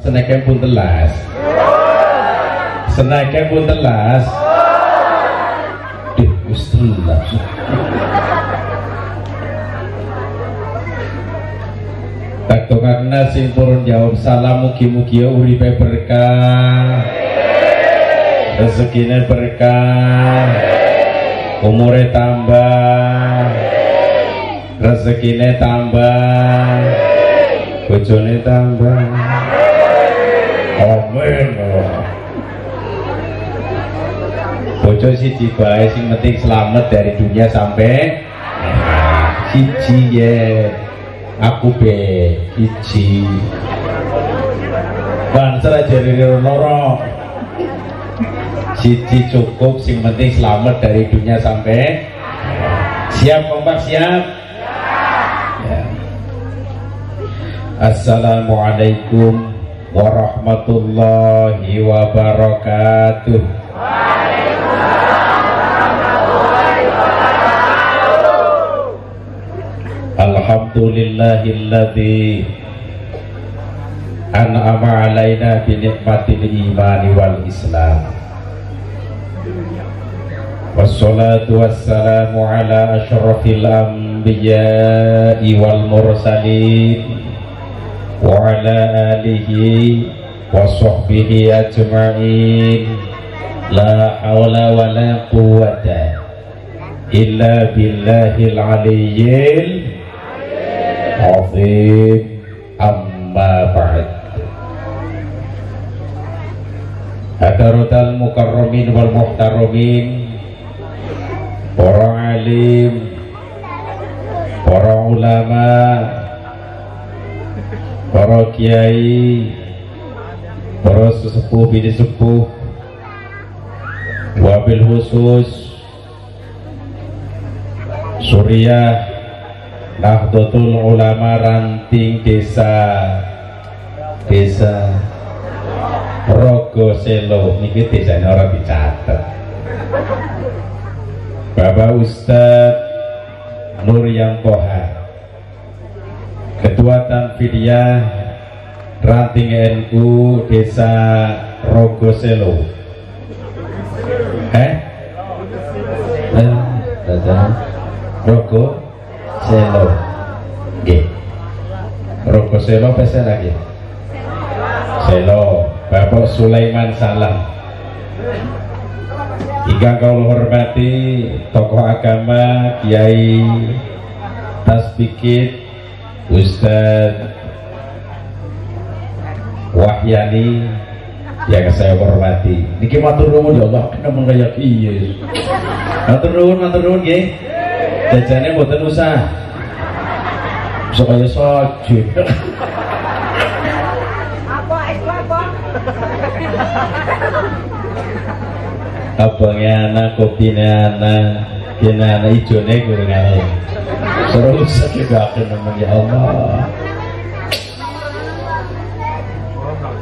Seneke pun telas. Seneke pun telas. Wis telas. Takto karena sing purun jawab salam mugi-mugi uripe berkah. Rezekine berkah. Umure tambah. Rezekine tambah. Bojone tambah. Amin. Bojo siji bae sing penting selamat dari dunia sampai siji ya. Aku be siji. Banser aja dari loro. Siji cukup sing penting selamat dari dunia sampai. Siap kompak siap? Ya. Assalamualaikum warahmatullahi wabarakatuh. Alhamdulillahilladzi an'ama alaina bi nikmatil imani wal islam. Wassalatu wassalamu ala asyrafil anbiya'i wal mursalin wa ala alihi wa sahbihi ajma'in. La hawla wa la quwwata illa billahil aliyyil azim. Amma ba'd. Hadarotal mukarramin wal muhtaramin, para alim, para ulama, para kiai, para sesepuh bini sepuh, wabil khusus Suriah Nahdlatul Ulama Ranting Desa Rogoselo. Niki desanya orang dicatat. Bapak Ustadz Nur Yang Koha, Ketua Tanfidiyah Ranting NU Desa Rogoselo. Rogoselo. Nggih. Rogoselo pesen lagi. Selo Bapak Sulaiman Salam. Hingga kau hormati tokoh agama Kiai Tasbikit Ustadz Wahyani yang saya hormati. Niki matur nuwun ya Allah, kenapa kayak iya. Matur nuwun nggih. Jajane mboten usah. Supaya saja. Abangnya anak, kopinya anak, kena anak hijaunya kurang anak. Terus kita akan ngomong ya Allah.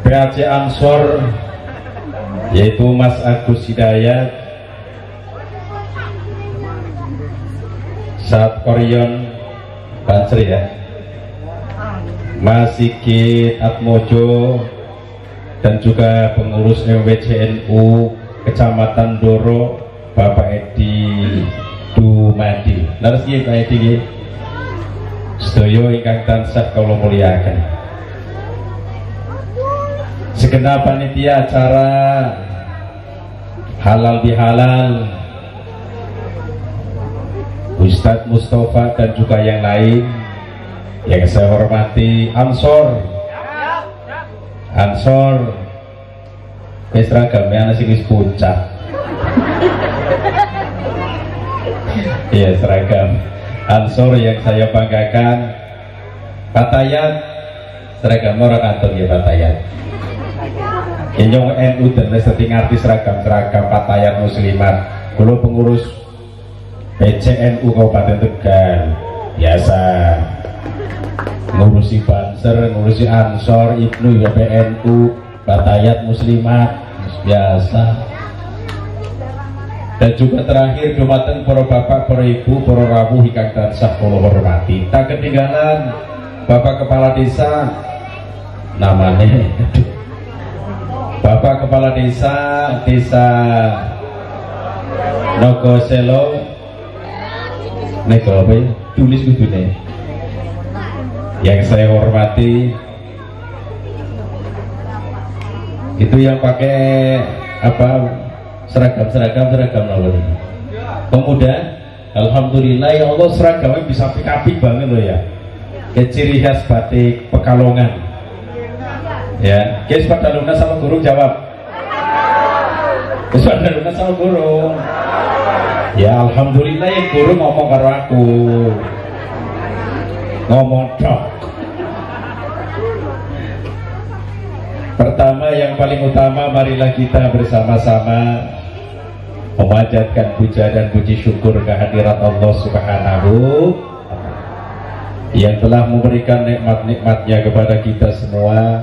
PAC Ansor yaitu Mas Agus Hidayat, Saat Koryon Banser ya, Mas Sigit Atmojo, dan juga pengurusnya WCNU Kecamatan Doro Bapak Edi Dumadi. Laras nggih Pak Edi nggih. Sedaya ingkang tansah kula mulyakaken. Segenap panitia acara halal bihalal, Ustadz Mustafa dan juga yang lain yang saya hormati. Ansor seragamnya anak sing wis pucat. Iya, seragam Ansor yang saya banggakan. Patayat seragam orang kantor ya Patayat. Inyong NU dan setting artis seragam Patayat Muslimat. Kulo pengurus PCNU Kabupaten Tegal biasa ngurusi Banser, ngurusi Ansor, Ibnu ya PNU, Patayat Muslimat biasa. Dan juga terakhir dumateng para bapak, para ibu, para rawuh ingkang tansah kula hormati. Tak ketinggalan Bapak Kepala Desa namanya Bapak Kepala Desa Nogoselo nego apa ya? Tulis kudune. Yang saya hormati itu yang pakai apa seragam apa ini? Pemuda, alhamdulillah ya Allah seragamnya bisa apik-apik banget loh ya. Kayak ciri khas batik Pekalongan. Ya, guys pada lunas sama guru jawab. Guys pada lunas sama guru. Ya alhamdulillah ya guru ngomong karo aku. Ngomong dok. Pertama yang paling utama marilah kita bersama-sama memanjatkan puja dan puji syukur kehadirat Allah Subhanahu yang telah memberikan nikmat-nikmatnya kepada kita semua,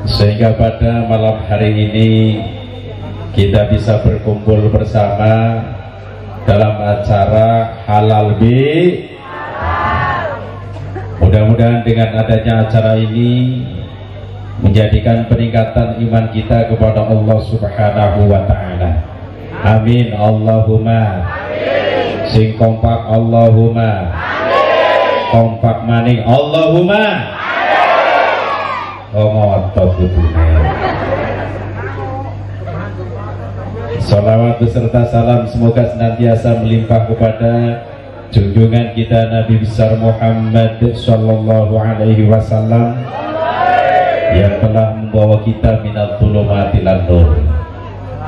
sehingga pada malam hari ini kita bisa berkumpul bersama dalam acara halal bi. Mudah-mudahan dengan adanya acara ini menjadikan peningkatan iman kita kepada Allah Subhanahu wa ta'ala. Amin Allahumma amin. Sing kompak Allahumma amin. Kompak maning Allahumma amin. Oh ngotot kudune. Salawat beserta salam semoga senantiasa melimpah kepada junjungan kita Nabi besar Muhammad sallallahu alaihi wasallam yang telah membawa kita minat dhulumati lan nur.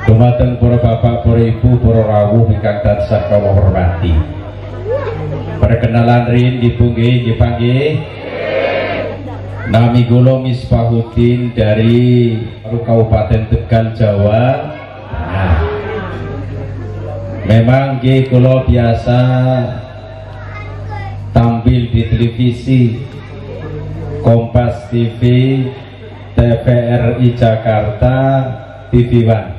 Dumateng para bapak, para ibu, para rawuh ingkang tansah kula hormati. Perkenalan rin dipanggih nami kula Misbahuddin dari Kabupaten Tegal, Jawa. Nah, memang nggih kula biasa tampil di televisi Kompas TV, TVRI Jakarta, TV One.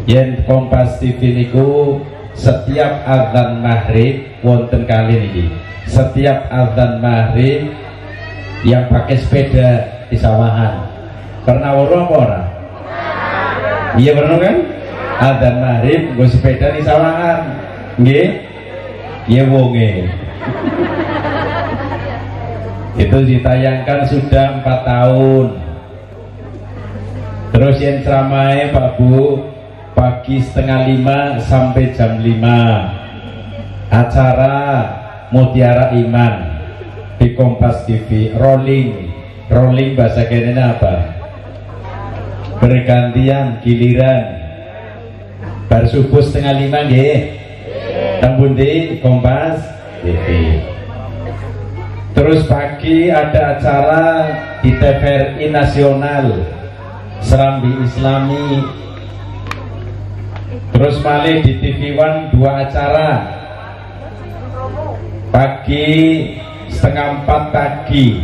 Yen Kompas TV niku setiap azan maghrib wonten kali niki. Setiap azan maghrib yang pakai sepeda di sawahan. Pernah weruh apa ora? Iya pernah kan? Azan maghrib nggo sepeda di sawahan. Nggih? Iya wonge. Itu ditayangkan sudah 4 tahun. Terus yang ceramahnya Pak Bu pagi 4:30 sampai jam 5. Acara Mutiara Iman di Kompas TV. Rolling bahasa kenenya apa? Bergantian giliran. Bar subuh 4:30 nggih. Teng pundi Kompas TV. Terus pagi ada acara di TVRI Nasional Serambi Islami. Terus malih di TV One 2 acara. Pagi 3:30 pagi.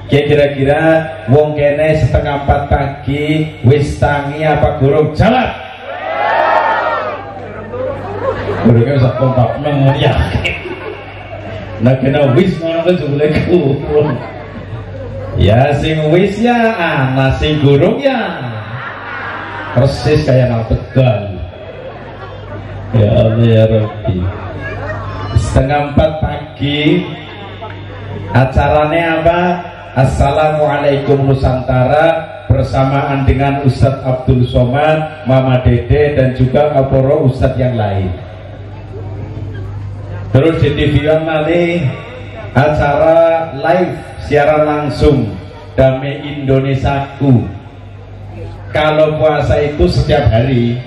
Kira-kira wong kene 3:30 pagi wis tangi apa gurung? Jawab. Gurungnya bisa kompak menguliah. Nah kena wis ngono kan jebule kurung. Ya sing wis ya ana, sing gurung ya persis kayak nang Tegal. Ya Allah ya Rabbi. 3:30 pagi acaranya apa? Assalamualaikum Nusantara bersamaan dengan Ustadz Abdul Somad, Mama Dede dan juga para Ustadz yang lain. Terus di TV One nanti acara live siaran langsung Damai Indonesiaku. Kalau puasa itu setiap hari,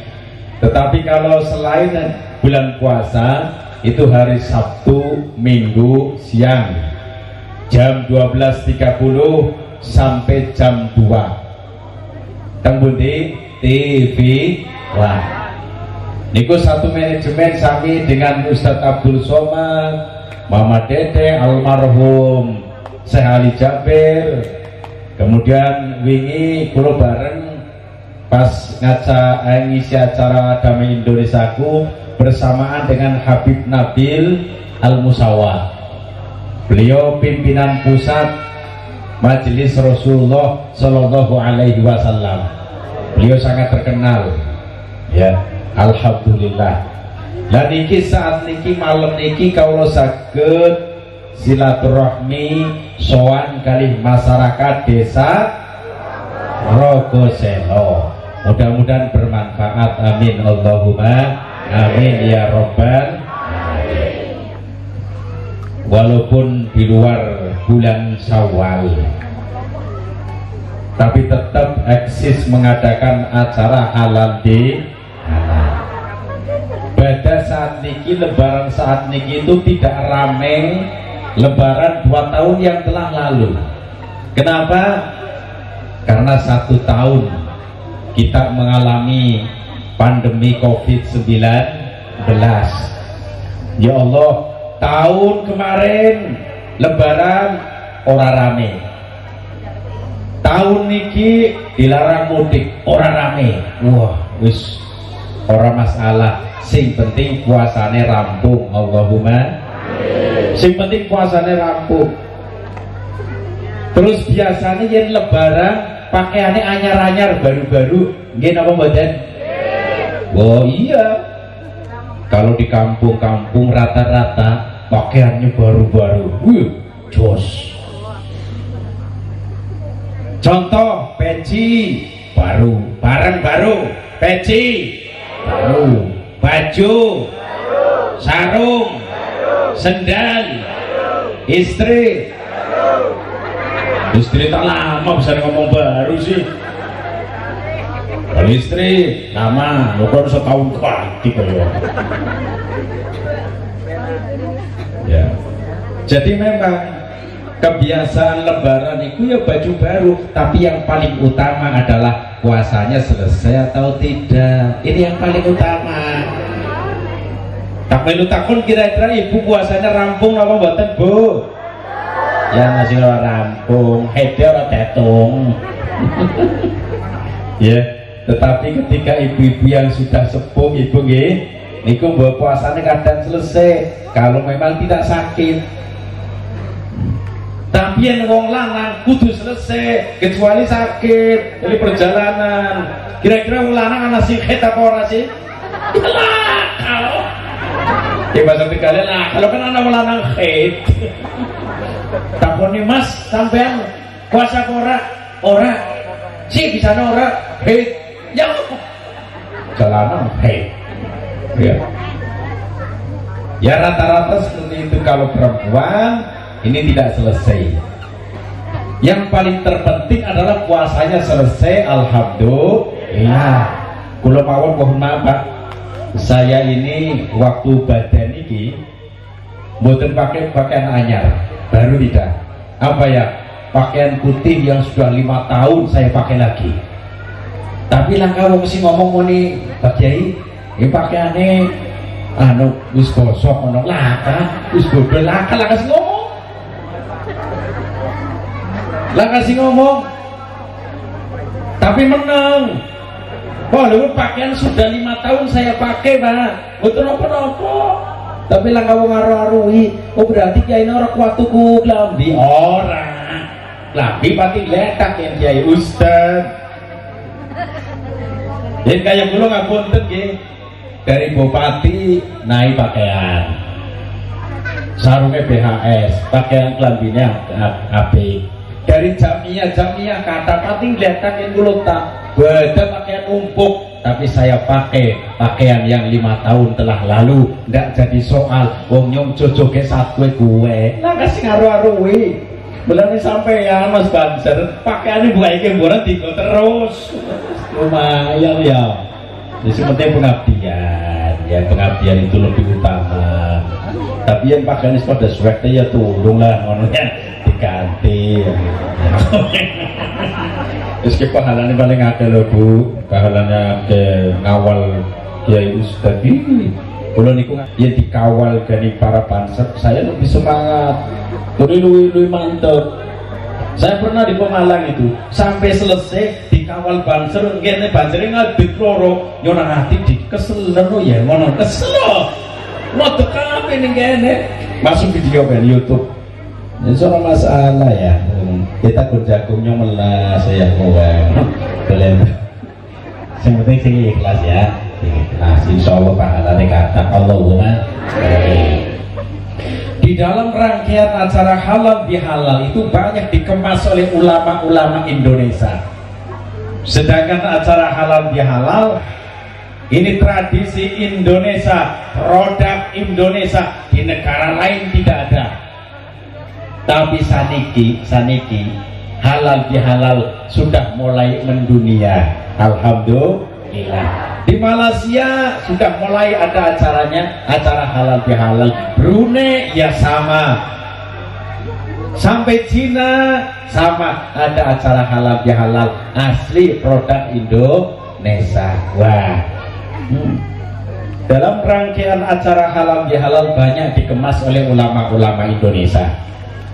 tetapi kalau selain bulan puasa itu hari Sabtu, Minggu siang jam 12.30 sampai jam 2. Teng pundi TV One. Niku satu manajemen sami dengan Ustadz Abdul Somad, Mama Dede, almarhum Syekh Ali Jabir. Kemudian wingi kulo bareng pas ngisi acara Damai Indonesiaku bersamaan dengan Habib Nabil Al Musawwar. Beliau pimpinan pusat Majelis Rasulullah Shallallahu Alaihi Wasallam. Beliau sangat terkenal, ya. Alhamdulillah. Lah niki saat niki malam niki kaulo saged silaturahmi sowan kalih masyarakat desa Rogoselo. Mudah-mudahan bermanfaat. Amin Allahumma amin ya robbal alamin. Walaupun di luar bulan Syawal, tapi tetap eksis mengadakan acara halal di halal. Pada saat niki, lebaran saat niki itu tidak ramai lebaran 2 tahun yang telah lalu. Kenapa? Karena 1 tahun kita mengalami pandemi COVID-19. Ya Allah, tahun kemarin lebaran ora rame, tahun niki dilarang mudik ora rame. Wah, wis ora masalah, sing penting puasane rampung. Allahumma sing penting puasane rampung. Terus biasanya yang lebaran pakaiannya anyar-anyar baru-baru, nggih napa mboten? Oh iya, kalau di kampung-kampung rata-rata pakaiannya baru-baru. Jos. Contoh, peci baru, barang baru, peci baru, baju, sarung, sendal, istri tak lama bisa ngomong baru sih. Kalau istri lama, bukan setahun lagi kayak. Ya. Jadi memang kebiasaan lebaran itu ya baju baru, tapi yang paling utama adalah puasanya selesai atau tidak. Ini yang paling utama. Tak melu takun kira-kira ibu puasanya rampung apa mboten, Bu? Ya masih rampung, hede ora tetung. Ya, tetapi ketika ibu-ibu yang sudah sepuh, ibu nggih, niku mbok puasane kadang selesai kalau memang tidak sakit. Tapi yang wong lanang kudu selesai kecuali sakit, jadi perjalanan. Kira-kira wong lanang ana sikhet apa ora sih? Lah, kalau bahasa Tegal lah, kalau kan ana wong lanang khid. Takoni Mas, sampean puasa ora? Ora. Si bisa ora? Hei, ya. Jalanan hei. Ya. Ya rata-rata seperti itu kalau perempuan ini tidak selesai. Yang paling terpenting adalah puasanya selesai. Alhamdulillah. Kula mawon mohon maaf Pak. Saya ini waktu badan ini mboten pakai pakaian anyar. Baru tidak, apa ya, pakaian putih yang sudah 5 tahun saya pakai lagi. Tapi langkah wong mesti ngomong nih Pak Kiai, ini pakaiannya anu wis gosok ono laka, wis bodol laka sing ngomong. Laka sing ngomong. Tapi menang. Wah, lho pakaian sudah 5 tahun saya pakai, Pak. Betul apa-apa. Tapi langkah wong aru-arui, oh berarti kiai ora kuat tuku klambi ora. Klambi pati letak yang kiai ustaz. Yen kaya kula ngapunten nggih, dari bupati naik pakaian. Sarungnya BHS, pakaian klambinya apik. Dari jamiah kata pati letak yang kula tak beda pakaian umpuk. Tapi saya pakai pakaian yang 5 tahun telah lalu, ndak jadi soal. Wong nyong jojoke satwe gue. Lah kasih ngaru-arui. Belane sampeyan Mas Banser, pakaiane buka iki mboten digo terus. Lumayan ya. Jadi penting pengabdian. Ya pengabdian itu lebih utama. Tapi yang pakaian itu pada swag ya turun lah ngono ya, diganti. Terus ke pahalanya paling ada loh Bu, pahalanya ke ngawal Kiai Ustadz ini. Kalau niku ya dikawal dari para pansel, saya lebih semangat, lebih mantap. Saya pernah di Pemalang itu, sampai selesai dikawal banser, ngene bansernya ngadit loro, nyonang hati dikesel lo ya, ngono kesel lo, mau tekapi nih ngene, masuk video kan YouTube. Ini soal masalah ya. Kita kurjagungnya melas ya uang. Boleh. Yang penting sih ikhlas ya. Ikhlas. Insya Allah pahalanya kata Allahumma. Di dalam rangkaian acara halal bihalal itu banyak dikemas oleh ulama-ulama Indonesia. Sedangkan acara halal bihalal ini tradisi Indonesia, produk Indonesia, di negara lain tidak ada. Tapi saniki halal bihalal sudah mulai mendunia. Alhamdulillah. Di Malaysia sudah mulai ada acaranya, acara halal bihalal. Brunei ya sama. Sampai Cina sama, ada acara halal bihalal asli produk Indonesia. Wah. Dalam rangkaian acara halal bihalal banyak dikemas oleh ulama-ulama Indonesia.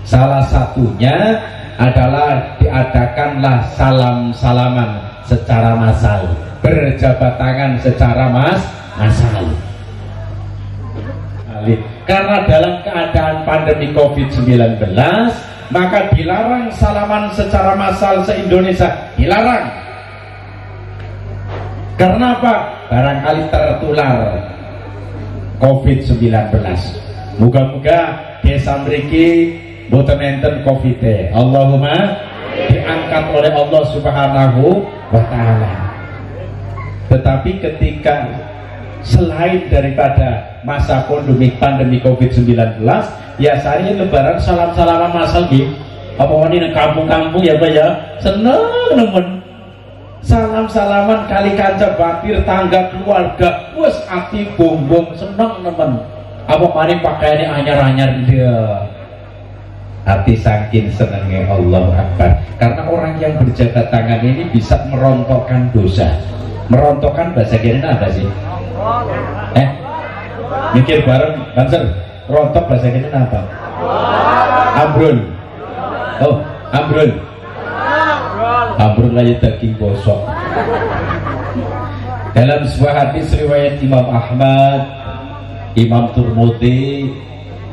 Salah satunya adalah diadakanlah salam-salaman secara massal, berjabat tangan secara massal. Karena dalam keadaan pandemi COVID-19, maka dilarang salaman secara massal se-Indonesia, dilarang. Karena apa? Barangkali tertular COVID-19. Moga-moga desa mriki boten enten Covid. Allahumma diangkat oleh Allah Subhanahu wa taala. Tetapi ketika selain daripada masa pandemi COVID-19, biasanya lebaran salam-salaman masal gitu. Apa ini kampung-kampung ya Pak ya? Seneng nemen. Salam-salaman kali kanca batir tangga keluarga, wes ati bombong seneng nemen. Apa paling pakaiannya anyar-anyar dia. Hati saking senengnya Allah Akbar. Karena orang yang berjabat tangan ini bisa merontokkan dosa. Merontokkan bahasa kira apa sih? Mikir bareng, Banser. Rontok bahasa kira apa? Ambrul. Oh, ambrul. Ambrul aja daging bosok. Dalam sebuah hadis riwayat Imam Ahmad, Imam Turmudi,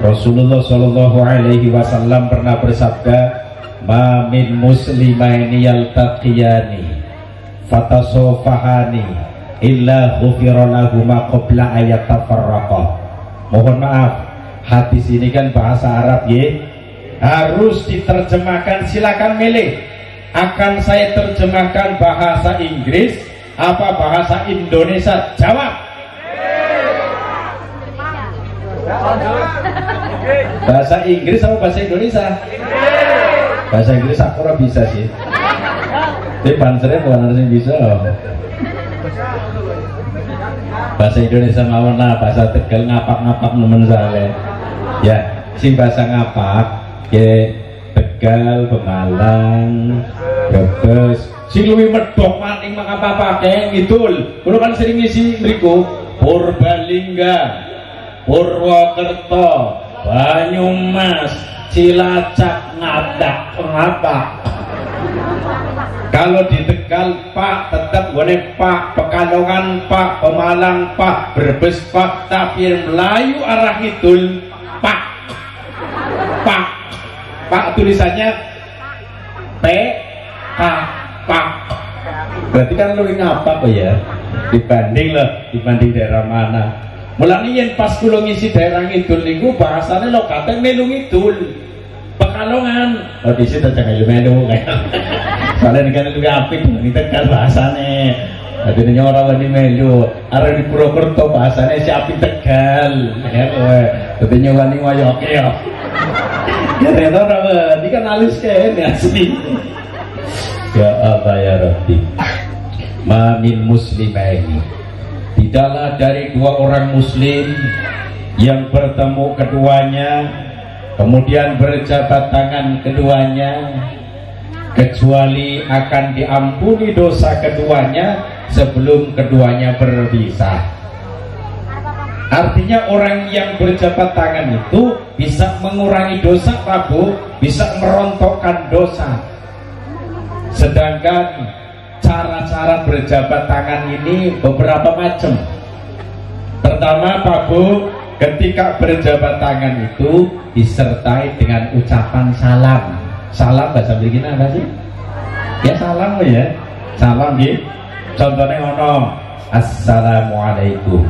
Rasulullah Shallallahu Alaihi Wasallam pernah bersabda, "Ma min muslimaini yaltaqiyani, fatasofahani, illa ghufira lahuma qabla ayatafarraqa." Mohon maaf, hadis ini kan bahasa Arab ya, harus diterjemahkan. Silakan milih. Akan saya terjemahkan bahasa Inggris apa bahasa Indonesia? Jawab. Bahasa Inggris sama bahasa Indonesia? Bahasa Inggris aku ora bisa sih. Tapi bansernya bukan harus yang bisa. Bahasa Indonesia mau nah, bahasa Tegal ngapak-ngapak nemen saya. Ya, si bahasa ngapak ke Tegal, Pemalang, Brebes. Si luwih medhok maning mangapa-pake ngidul. Kulo kan sering ngisi mriku Purbalingga, Purwokerto, Banyumas, Cilacap, ngapak. Kalau di Tegal Pak tetap boleh Pak, Pekalongan Pak, Pemalang Pak, Brebes Pak, tapi Melayu arah Kidul Pak. Pak tulisannya P K Pak. Berarti kan lu ngapa apa ya? Dibanding daerah mana? Mulane yen pas kula ngisi daerah Kidul niku bahasane lokate melu ngidul. Pekalongan. Oh di situ jangan melu kayak. Soalnya kan lebih apik di Tegal bahasane. Dadi ora wani melu, arep di Purwokerto bahasane si apik Tegal. Ya kowe. Dadi nyowani wayoke ya. Ya ora wani kan alus kene asli. Ya Allah ya Rabbi. Ma min muslimaini. Tidaklah dari dua orang muslim yang bertemu keduanya kemudian berjabat tangan keduanya kecuali akan diampuni dosa keduanya sebelum keduanya berpisah. Artinya orang yang berjabat tangan itu bisa mengurangi dosa, Prabu, bisa merontokkan dosa. Sedangkan cara-cara berjabat tangan ini beberapa macam. Pertama, Prabu, ketika berjabat tangan itu disertai dengan ucapan salam. Salam bahasa Inggrisnya apa sih? Ya salam ya. Salam ya. Contohnya ono assalamualaikum.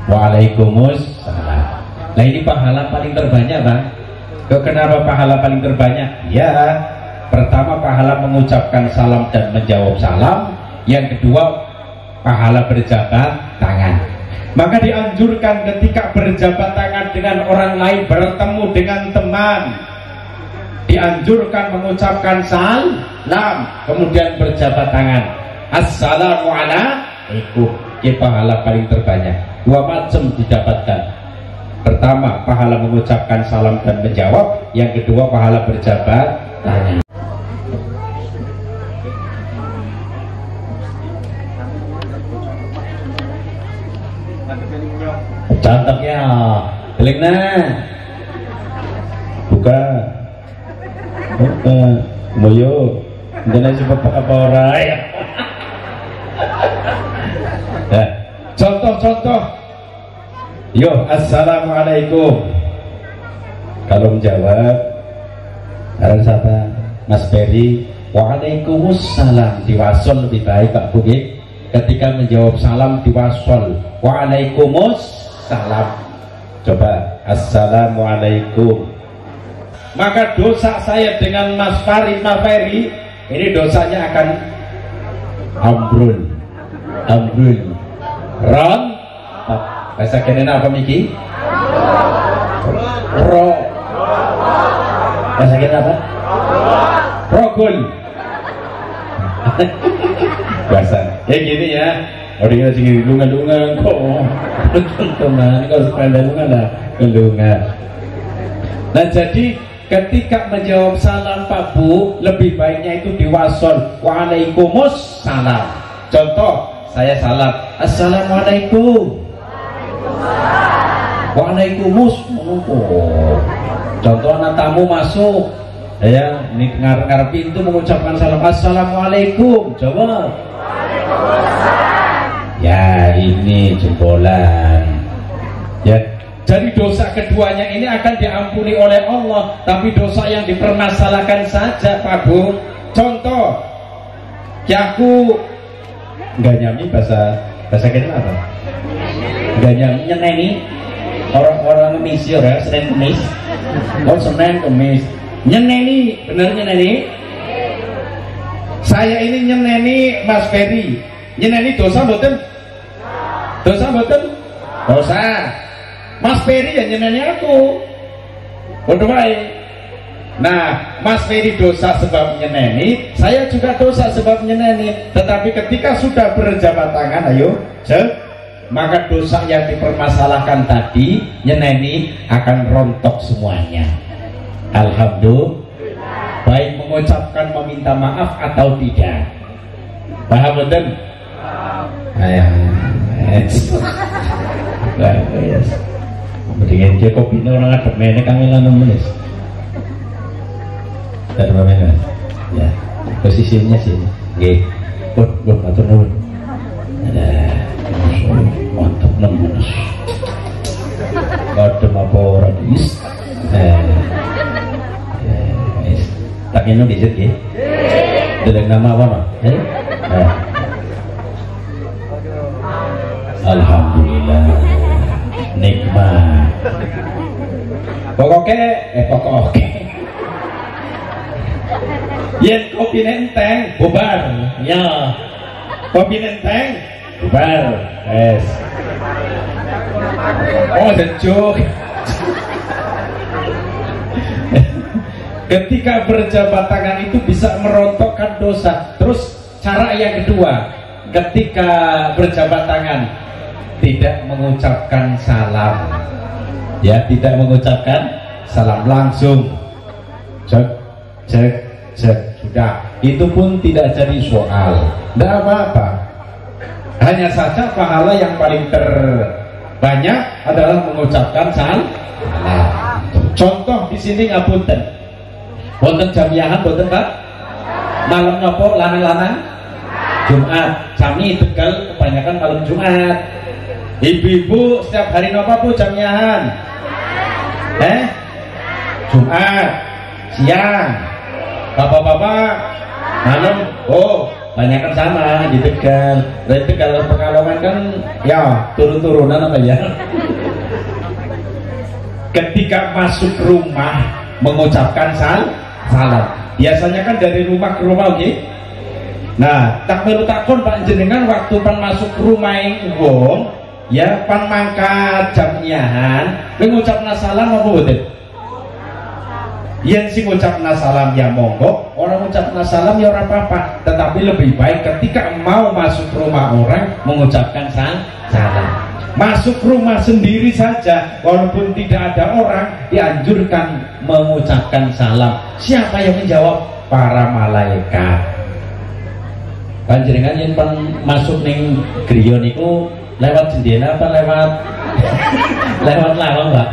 Waalaikumsalam. Nah ini pahala paling terbanyak bang. Kenapa pahala paling terbanyak? Ya pertama pahala mengucapkan salam dan menjawab salam. Yang kedua pahala berjabat tangan. Maka dianjurkan ketika berjabat tangan dengan orang lain, bertemu dengan teman, dianjurkan mengucapkan salam kemudian berjabat tangan. Assalamualaikum. Ini pahala paling terbanyak. Dua macam didapatkan. Pertama pahala mengucapkan salam dan menjawab. Yang kedua pahala berjabat tangan. Contohnya telinga buka moyo jangan sebab apa orang ya. Contoh yo assalamualaikum. Kalau menjawab harus apa Mas Ferry waalaikumsalam, diwasol lebih baik Pak Budi. Ketika menjawab salam diwasol waalaikumsalam. Coba assalamualaikum. Maka dosa saya dengan Mas Ferry ini dosanya akan ambrun ron bahasa kenena apa miki ro bahasa kenena apa rogul bahasa ya gini ya orang sing lunga-lunga kok teman kalau sepeda lunga lah lunga. Nah jadi ketika menjawab salam Pak Bu lebih baiknya itu diwasol waalaikumsalam. Contoh saya salam assalamualaikum. Waalaikumsalam. Contoh anak tamu masuk ya ini ngarep pintu mengucapkan salam assalamualaikum. Coba ya ini jempolan ya. Jadi dosa keduanya ini akan diampuni oleh Allah, tapi dosa yang dipermasalahkan saja Pak Bu. Contoh aku nggak nyami bahasa kita apa nggak nyami nyeneni orang ngemis ya Senin Kemis Senin Kemis nyeneni bener nyeneni. Saya ini nyeneni Mas Ferry nyeneni dosa mboten? Dosa. Mas Ferry ya nyeneni aku. Bodoh baik. Nah, Mas Ferry dosa sebab nyeneni, saya juga dosa sebab nyeneni. Tetapi ketika sudah berjabat tangan, ayo, maka dosa yang dipermasalahkan tadi nyeneni akan rontok semuanya. Alhamdulillah. Baik mengucapkan meminta maaf atau tidak. Paham betul? Mendingan dia kopi ini orang ada menek kangelan menis. Ada mana? Ya, posisinya sini. Gih, buat atur nuwun. Ada mantap nemes. Kadem apa orang is? Tak ini dijat gih. Dengan nama apa no? Alhamdulillah. Nikmat. Pokoknya yen kopi nenteng bubar ya kopi nenteng bubar es sejuk. Ketika berjabat tangan itu bisa merontokkan dosa. Terus cara yang kedua ketika berjabat tangan tidak mengucapkan salam ya, tidak mengucapkan salam, langsung cek sudah, itu pun tidak jadi soal, tidak apa-apa. Hanya saja pahala yang paling terbanyak adalah mengucapkan salam. Contoh di sini ngapunten wonten jamiahan wonten Pak malam nopo lanang-lanang Jumat, kami Tegal kebanyakan malam Jumat. Ibu-ibu setiap hari napa Bu jamnyahan? Jumat siang. Bapak-bapak malam. Oh, banyak kan sama di Tegal. Dari Tegal Pekalongan kan ya turun-turunan apa ya. Ketika masuk rumah mengucapkan salam. Biasanya kan dari rumah ke rumah, oke? Nah, tak perlu takon Pak jenengan waktu pan masuk rumah wong, ya pan mangkat jamnyahan, mengucapna salam apa betul? Yen sing ngucapna salam ya monggo, orang ngucapna salam ya ora apa-apa. Tetapi lebih baik ketika mau masuk rumah orang mengucapkan salam. Masuk rumah sendiri saja, walaupun tidak ada orang, dianjurkan mengucapkan salam. Siapa yang menjawab? Para malaikat. Panjenengan yang masuk ning griya niku lewat jendela apa lewat lewat lawang, Pak?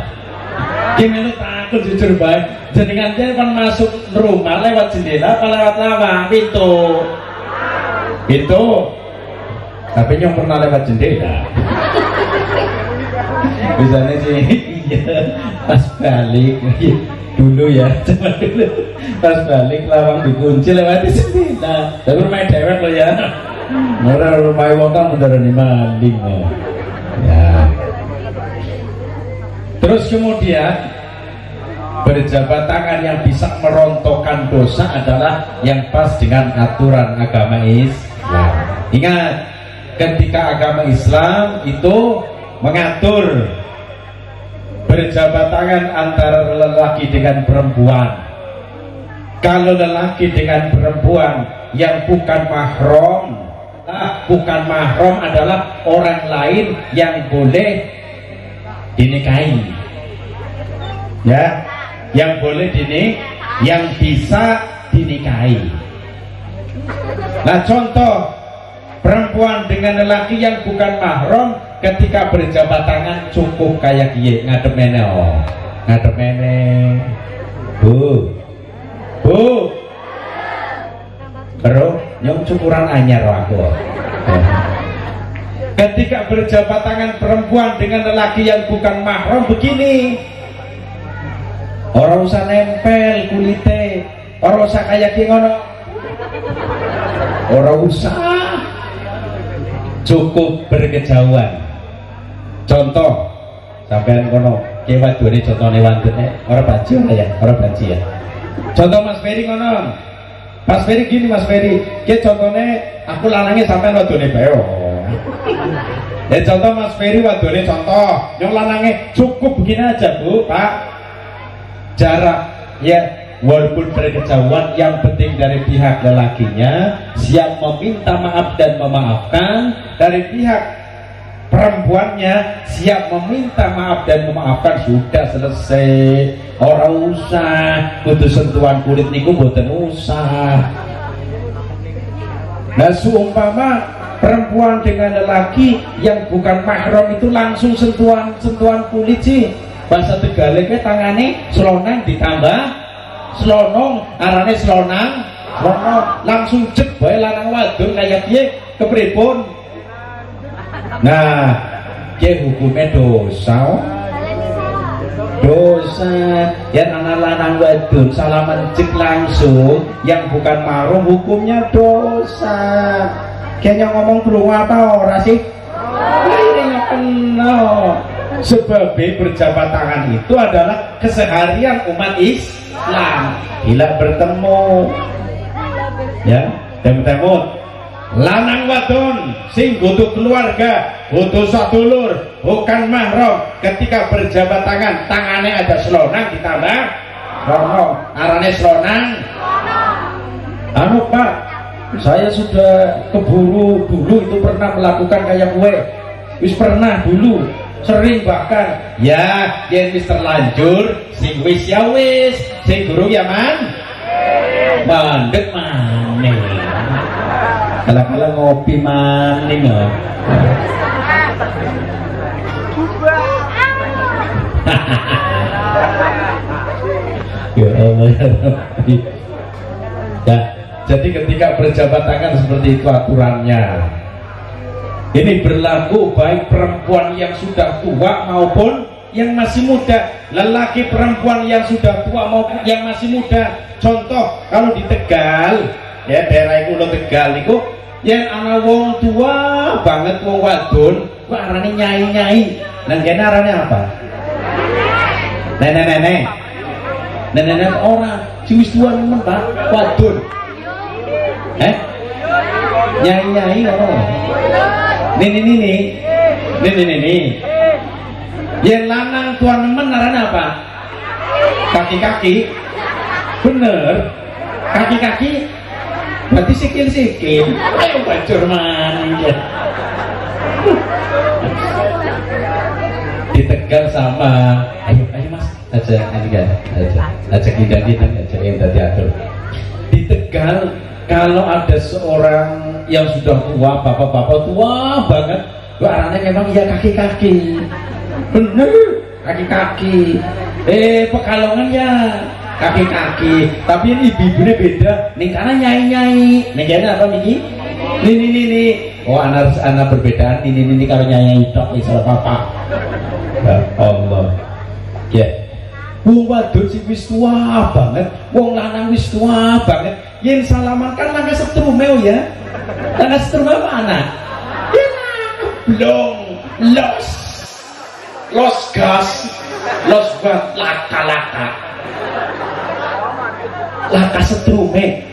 Gimana takut jujur baik. Jenengan yang masuk rumah lewat jendela apa lewat lawang? Pintu. Tapi yang pernah lewat jendela. Misalnya sih, iya, pas balik dulu ya, coba dulu pas balik lawang dikunci lewat jendela. Tapi rumah dewek lo ya. Orang rumah wong kan beneran maling loh. Ya. Terus kemudian berjabat tangan yang bisa merontokkan dosa adalah yang pas dengan aturan agama Islam. Ingat, ketika agama Islam itu mengatur berjabat tangan antara lelaki dengan perempuan. Kalau lelaki dengan perempuan yang bukan mahram adalah orang lain yang boleh dinikahi, ya, yang boleh yang bisa dinikahi. Nah, contoh perempuan dengan lelaki yang bukan mahram ketika berjabat tangan cukup kayak gini, ngadep mene, ngadep mene, bu, bro, nyong cukuran anyar aku. Ketika berjabat tangan perempuan dengan lelaki yang bukan mahram begini, orang usah nempel kulite, orang usah kayak gini, orang usah, cukup berkejauhan. Contoh sampean kono kewat dua contohnya wantune orang baju ya, orang baju ya. Contoh Mas Ferry ngono, Mas Ferry gini, Mas Ferry, ke contohnya aku lanangnya sampean wadone beo. Ya contoh Mas Ferry wadone contoh, yang lanangnya cukup begini aja Bu, Pak. Jarak ya walaupun berkejauhan, yang penting dari pihak lelakinya siap meminta maaf dan memaafkan, dari pihak perempuannya siap meminta maaf dan memaafkan, sudah selesai. Orang usah kudu sentuhan kulit niku mboten usah. Nah, seumpama perempuan dengan lelaki yang bukan mahram itu langsung sentuhan kulit sih, bahasa Tegalnya tangane selonang ditambah selonong, arane selonang langsung cek bae lanang wadon kayak piye kepripun. Nah, ke hukumnya dosa yang anak lanang wadon salaman cek langsung yang bukan mahram hukumnya dosa. Kayaknya ngomong perlu apa ora sih? Ini kenal. Sebab berjabat tangan itu adalah keseharian umat Islam. Bila bertemu, ya, bertemu lanang wadon sing butuh keluarga, butuh sadulur, bukan mahram, ketika berjabat tangan tangannya ada selonang ditambah selonang, arane selonang. Anu Pak, saya sudah keburu dulu itu pernah melakukan kayak gue, wis pernah dulu, sering bahkan, ya yang wis terlanjur, sing wis ya wis, sing guru ya mandek maning. Kala-kala ngopi maning loh. Ya Allah ya Rabbi. Ya, jadi ketika berjabat tangan seperti itu aturannya. Ini berlaku baik perempuan yang sudah tua maupun yang masih muda, lelaki perempuan yang sudah tua maupun yang masih muda. Contoh kalau di Tegal, ya daerah Kulo Tegal itu, yang anak wong tua banget wong wadon, kok arane nyai-nyai. Nang kene arane apa? Nenek orang, wis tua nemen Pak, wadon. Nyai-nyai ngono. Nini. Yang lanang tua nemen arane apa? Kaki-kaki. Bener. Kaki-kaki. Berarti sikil-sikil. Ayo bacur mani. Di Tegal sama. Ayo Mas, aja kita aja yang tadi atur. Di Tegal kalau ada seorang yang sudah tua, bapak-bapak tua banget, arahnya memang ya kaki-kaki. Bener, kaki-kaki. Pekalongan ya kaki-kaki. Tapi ini ibu-ibunya beda. Nih karena nyai-nyai. Nih kayaknya apa nih? Nih. Oh anak perbedaan. Ini kalau nyai-nyai tok salah papa. Ya Allah. Ya. Wong wadon sing wis tua banget, wong lanang wis tua banget. Yen salaman kan langkah setrume ya. Langkah setrume mana? Ya blong, los gas, los buat laka. Laka setrume.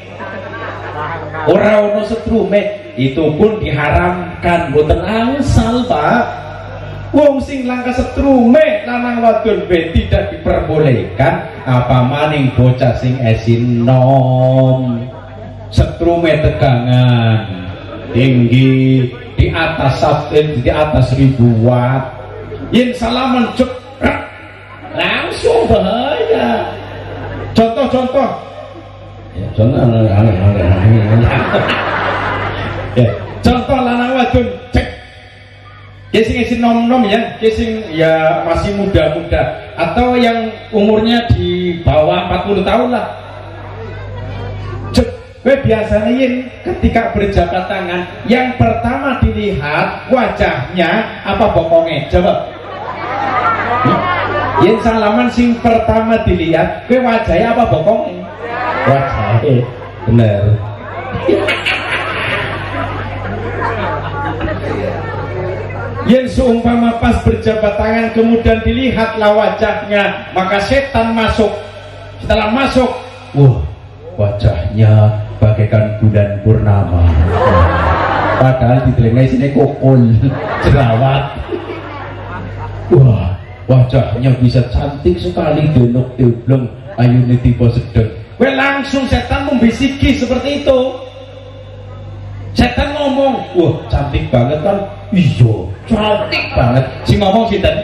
Ora ono setrume, itu pun diharamkan mboten angsal, Pak. Wong sing langkah setrume lanang wadon tidak diperbolehkan, apa maning bocah sing esinom. Setrume tegangan tinggi di atas 1000 watt. Yen salaman cekrek langsung bahaya. Contoh. Ya, contoh lanang wadon cek. Casing nom-nom ya, casing ya masih muda-muda atau yang umurnya di bawah 40 tahun lah. Biasanya ketika berjabat tangan, yang pertama dilihat wajahnya apa bokongnya? Coba. Yang salaman sing pertama dilihat, wajahnya apa bokongnya? Wajahnya, bener. Yang seumpama pas berjabat tangan kemudian dilihatlah wajahnya, maka setan masuk. Setelah masuk, wajahnya bagaikan bulan purnama. Padahal di telinga sini kokol jerawat. Wajahnya bisa cantik sekali, denok deblong, ayune tipe sedeng. Langsung setan membisiki seperti itu. Setan ngomong, cantik banget kan? Iya, cantik banget. Si ngomong sinten?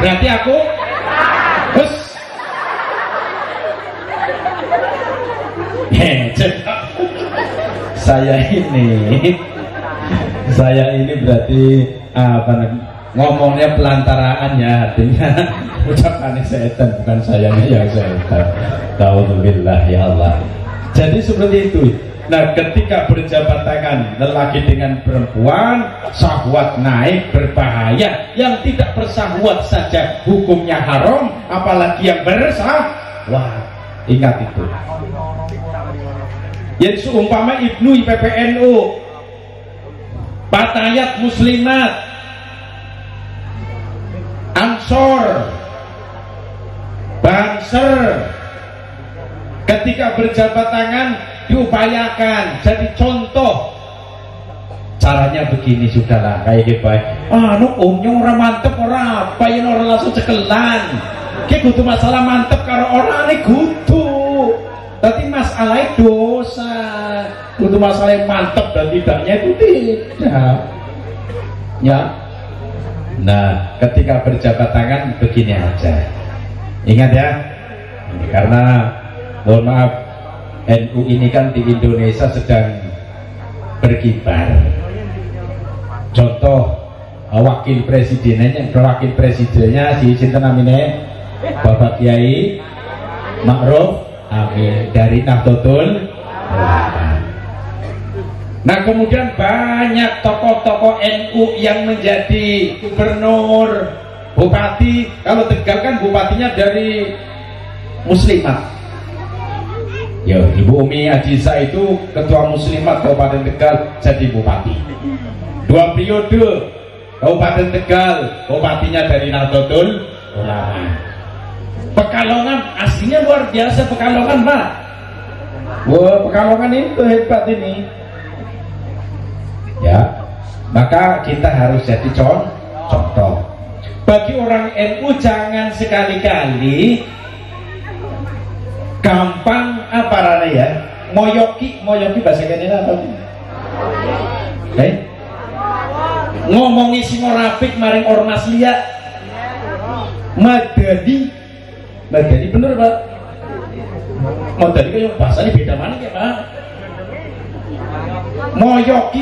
Berarti aku bos. Saya ini berarti ngomongnya pelantaraan ya, artinya ucapannya setan, bukan sayanya yang setan. Ta'udzubillah ya Allah. Jadi seperti itu. Nah, ketika berjabat tangan lelaki dengan perempuan, syahwat naik, berbahaya. Yang tidak bersahwat saja hukumnya haram, apalagi yang bersahwat. Ingat itu. Yang seumpama Ibnu PPNU, Patayat Muslimat, Ansor, Banser, ketika berjabat tangan diupayakan jadi contoh. Caranya begini, sudahlah kayak gitu baik. Umnya orang mantep orang apa yang orang langsung cekelan. Kayak kudu masalah mantep karo orang ini kudu. Tapi masalah dosa. Kudu masalah yang mantep dan tidaknya itu tidak. Ya. Nah, ketika berjabat tangan begini aja. Ingat ya. Karena mohon maaf, NU ini kan di Indonesia sedang berkibar. Contoh wakil presidennya si sinten namine Bapak Kiai Ma'ruf Amin dari Nahdlatul Ulama. Nah kemudian banyak tokoh-tokoh NU yang menjadi gubernur, bupati. Kalau Tegal kan bupatinya dari Muslimat. Ya, Ibu Umi Ajiza itu ketua Muslimat Kabupaten Tegal jadi bupati. 2 periode Kabupaten Tegal, bupatinya dari Nahdlatul Ulama. Pekalongan aslinya luar biasa, Pekalongan Pak. Wah, Pekalongan itu hebat ini. Ya, maka kita harus jadi contoh. Bagi orang NU jangan sekali-kali gampang apa rana ya, moyoki bahasa Indonesia apa? Ngomongi sing ora apik maring ormas liya. Madani bener Pak. Madani kayak bahasanya beda mana ya Pak? Moyoki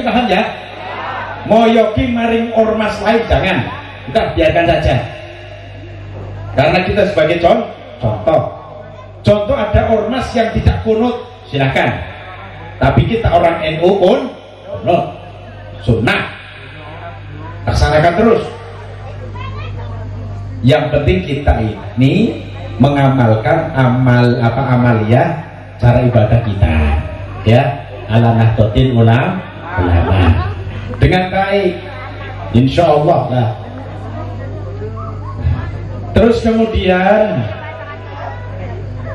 paham ya? Moyoki maring ormas lain jangan. Udah biarkan saja. Karena kita sebagai contoh ada ormas yang tidak kunut, silakan. Tapi kita orang NU pun sunnah. Laksanakan terus. Yang penting kita ini mengamalkan amaliyah cara ibadah kita, ya. Ala nahdlatul ulama dengan baik, insya Allah lah. Terus kemudian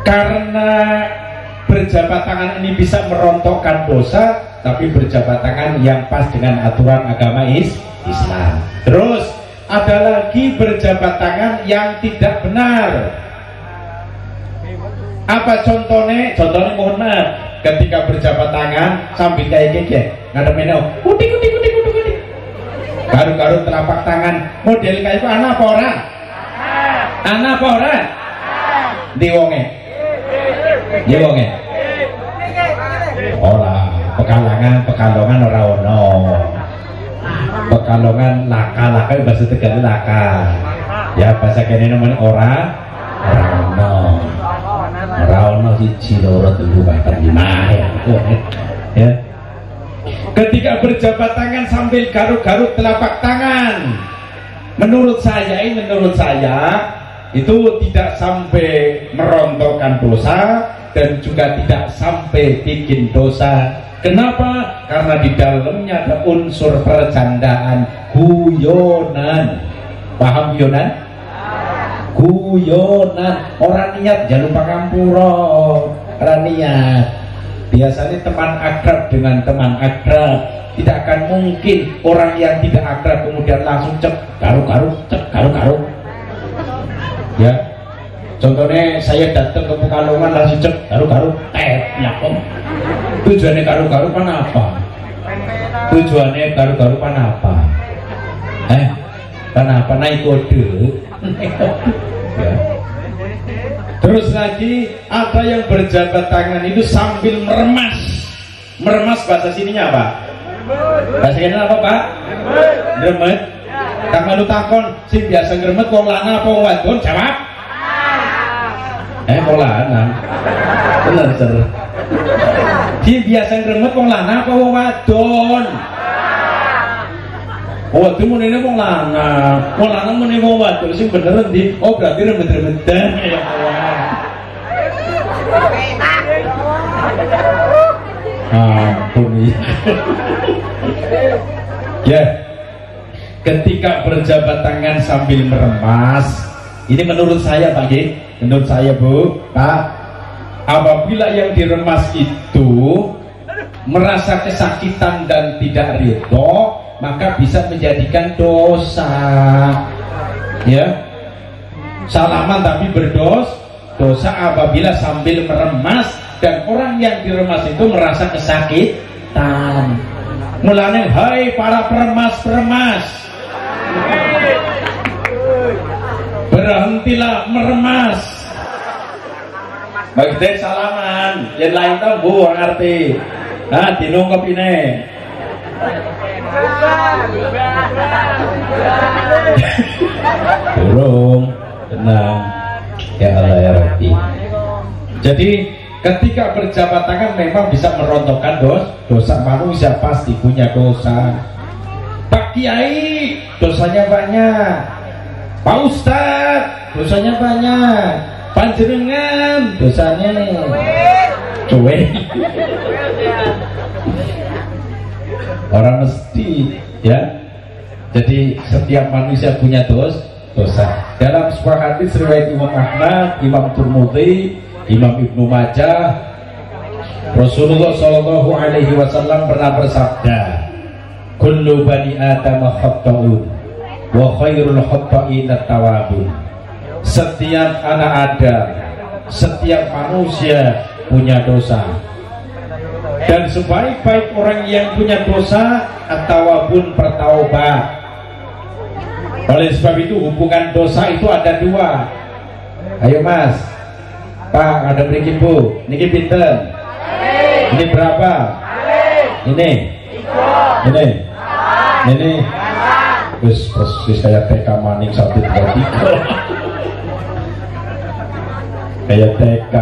karena berjabat tangan ini bisa merontokkan dosa, tapi berjabat tangan yang pas dengan aturan agama Islam. Terus ada lagi berjabat tangan yang tidak benar. Apa contohnya? Contohnya mohon maaf, ketika berjabat tangan sambil kayak gini, ngadepin kudik. Garu-garu telapak tangan model kayak itu anak apa orang? Anak apa orang? Di wonge. Ora, Pekalongan ora ono. Pekalongan laka bahasa Tegal laka. Ya bahasa kene namanya ora ono siji loro telu papat lima ya. Ketika berjabat tangan sambil garuk-garuk telapak tangan, menurut saya itu tidak sampai merontokkan dosa dan juga tidak sampai bikin dosa. Kenapa? Karena di dalamnya ada unsur percandaan, guyonan. Paham guyonan? Guyonan. Orang niat jangan lupa kampuro. Orang niat. Biasanya teman akrab dengan teman akrab. Tidak akan mungkin orang yang tidak akrab kemudian langsung cek garu-garu. Ya. Contohnya saya datang ke Pekalongan langsung cek garu-garu, lakom. Tujuannya garu-garu pan apa? Kenapa naik kode? Ya. Terus lagi ada yang berjabat tangan itu sambil meremas bahasa sininya apa? Bahasa sininya apa Pak? Gremet. Kang lu takon sing biasa gremet wong lanang apa wong wadon? Jawab. Wong lanang. Bener ser. Sing biasa gremet wong lanang apa wong wadon? Oh, itu muni wong lanang muni wong wadon sing bener endi? Oh, berarti remet-remetan ya Allah. Ampun. Ya. Ketika berjabat tangan sambil meremas, ini menurut saya Pak G, menurut saya Bu, Pak, apabila yang diremas itu merasa kesakitan dan tidak ridho, maka bisa menjadikan dosa. Ya, salaman tapi dosa apabila sambil meremas dan orang yang diremas itu merasa kesakitan. Mulanya, hai para peremas, berhentilah meremas. Bagi salaman, yang lain tahu Bu ngerti. Nah, dinungkep ini. Burung tenang ya Allah ya Rabbi. Jadi ketika berjabat tangan memang bisa merontokkan dosa. Manusia pasti punya dosa. Pak Kiai dosanya banyak, Pak Ustadz dosanya banyak, panjenengan dosanya cuek. Orang mesti ya. Jadi setiap manusia punya dosa. Dalam sebuah hadis riwayat Imam Ahmad, Imam Tirmidzi, Imam Ibnu Majah, Rasulullah Shallallahu Alaihi Wasallam pernah bersabda, "Kullu bani Adam khata'un, wa khairul khata'in at-tawwabun." Setiap anak Adam, setiap manusia punya dosa. Dan sebaik-baik orang yang punya dosa at-tawwabun, bertaubat. Oleh sebab itu hubungan dosa itu ada dua. Ayo Mas, Pak, ada berikin Bu, niki pinten? Ini berapa? Ini Terus persis kayak TK Maning 1, 2, 3. Kayak TK.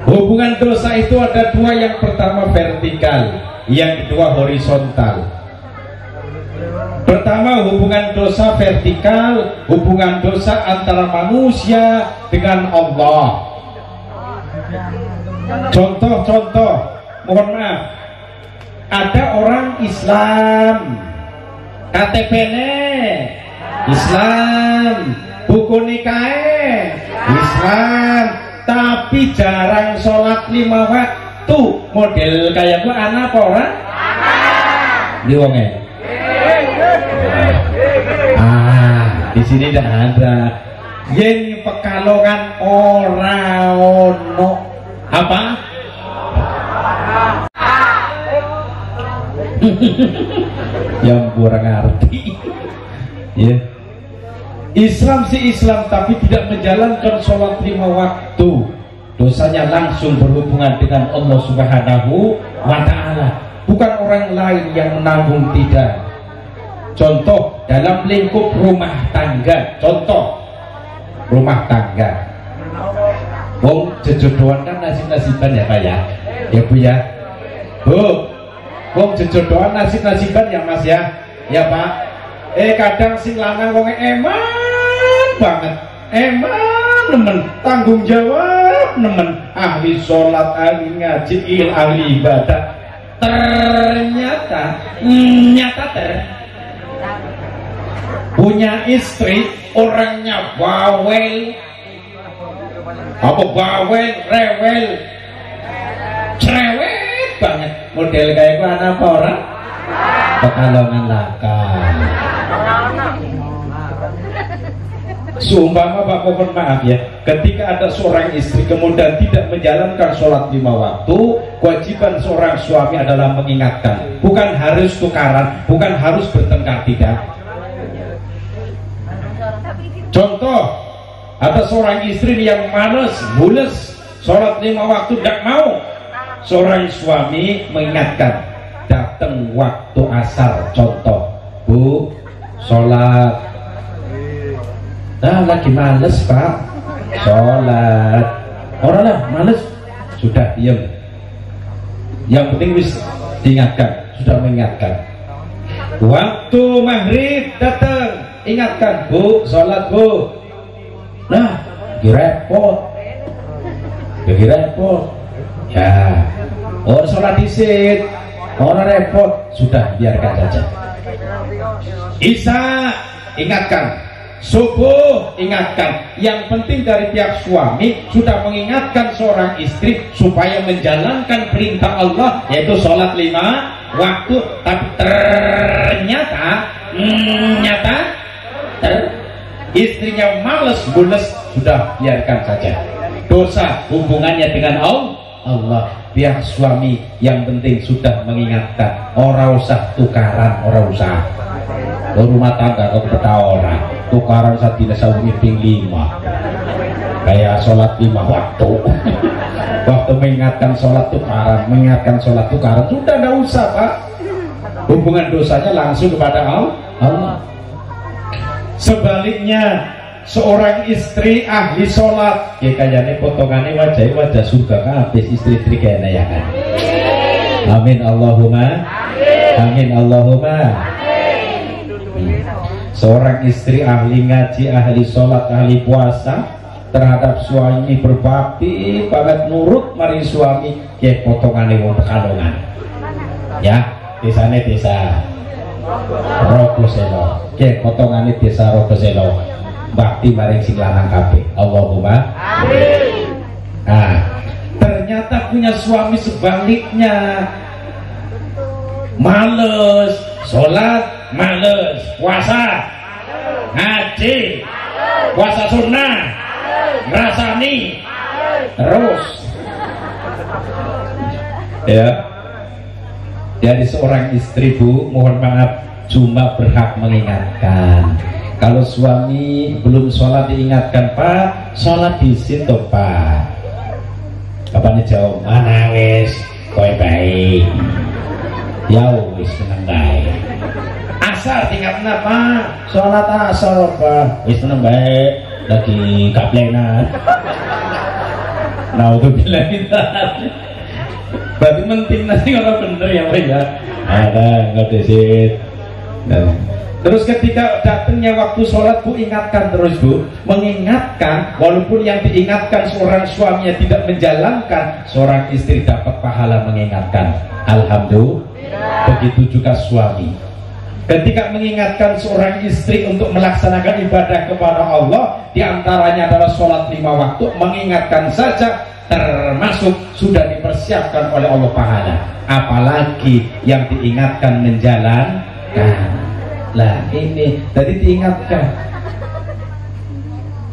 Hubungan dosa itu ada dua, yang pertama vertikal, yang kedua horizontal. Pertama, hubungan dosa vertikal, hubungan dosa antara manusia dengan Allah. Contoh, mohon maaf, ada orang Islam, KTP-nya Islam, buku nikahnya Islam, tapi jarang sholat 5 waktu. Model kayak gua anak apa orang? Di wonge. Di sini tidak ada. Yen Pekalongan ora ono apa? Yang kurang ngerti. Ya. Islam sih Islam, tapi tidak menjalankan sholat 5 waktu. Dosanya langsung berhubungan dengan Allah Subhanahu wa Ta'ala, bukan orang lain yang menanggung, tidak. Contoh dalam lingkup rumah tangga, contoh rumah tangga, wong jejodohan kan nasib-nasiban ya Pak ya, ya Bu ya, Bu, wong jejodohan nasib-nasiban ya Mas ya, ya Pak. Kadang sing lanang wong eman banget, nemen, tanggung jawab nemen, ahli sholat, ahli ngaji, ahli ibadah. Ternyata punya istri orangnya bawel, rewel, cerewet banget. Model kayak gua anak apa orang? Pekalongan laka. Seumpama Pak, mohon maaf ya, ketika ada seorang istri kemudian tidak menjalankan sholat 5 waktu, kewajiban seorang suami adalah mengingatkan. Bukan harus tukaran, bukan harus bertengkar, tidak. Contoh, ada seorang istri yang malas, bules, sholat 5 waktu tidak mau. Seorang suami mengingatkan, datang waktu asar, contoh, Bu, sholat. Nah, lagi males Pak, sholat. Orang lah males, sudah diam. Yang penting wis diingatkan, sudah mengingatkan. Waktu maghrib datang, ingatkan, Bu, sholat Bu. Nah, repot, ya. Orang sholat disit, orang repot, sudah biarkan saja. Isya, ingatkan. Subuh, ingatkan. Yang penting dari pihak suami sudah mengingatkan seorang istri supaya menjalankan perintah Allah, yaitu sholat 5 waktu. Tapi ternyata istrinya males, bules, sudah biarkan saja. Dosa hubungannya dengan Allah. Pihak suami yang penting sudah mengingatkan, orang usah tukaran, orang usah rumah tangga kau betah orang tukaran sadina sawi ping 5 kayak sholat 5 waktu. Waktu mengingatkan sholat tukaran, sudah tidak usah Pak. Hubungan dosanya langsung kepada Allah. Sebaliknya, seorang istri ahli sholat ya kayaknya potongannya wajah surga kabeh istri-istri kayaknya ya kan. Amin Allahumma amin Allahumma amin. Seorang istri ahli ngaji, ahli sholat, ahli puasa terhadap suami berbakti banget nurut mari suami kayak potongannya wong Pekalongan ya, desanya desa Rogoselo kayak potongannya desa Rogoselo bakti maring sing lanang kabeh. Allahumma amin. Nah ternyata punya suami sebaliknya, males sholat, males puasa, ngaji, puasa sunnah, ngrasani terus ya. Jadi seorang istri Bu, mohon maaf cuma berhak mengingatkan. Kalau suami belum sholat diingatkan, Pak sholat di situ Pak. Kapan jawab mana wis kowe baik ya wis meneng baik. Asar tinggalnya Pak sholat asar Pak wis meneng baik lagi kaplenan. Nah untuk bilang kita berarti penting nanti kalau bener ya Pak ya ada nggak desit. Terus ketika datangnya waktu sholat Bu ingatkan terus Bu, mengingatkan walaupun yang diingatkan seorang suaminya tidak menjalankan, seorang istri dapat pahala mengingatkan. Alhamdulillah. Begitu juga suami ketika mengingatkan seorang istri untuk melaksanakan ibadah kepada Allah, diantaranya adalah sholat 5 waktu, mengingatkan saja termasuk sudah dipersiapkan oleh Allah pahala, apalagi yang diingatkan menjalankan. Lah ini tadi diingatkan.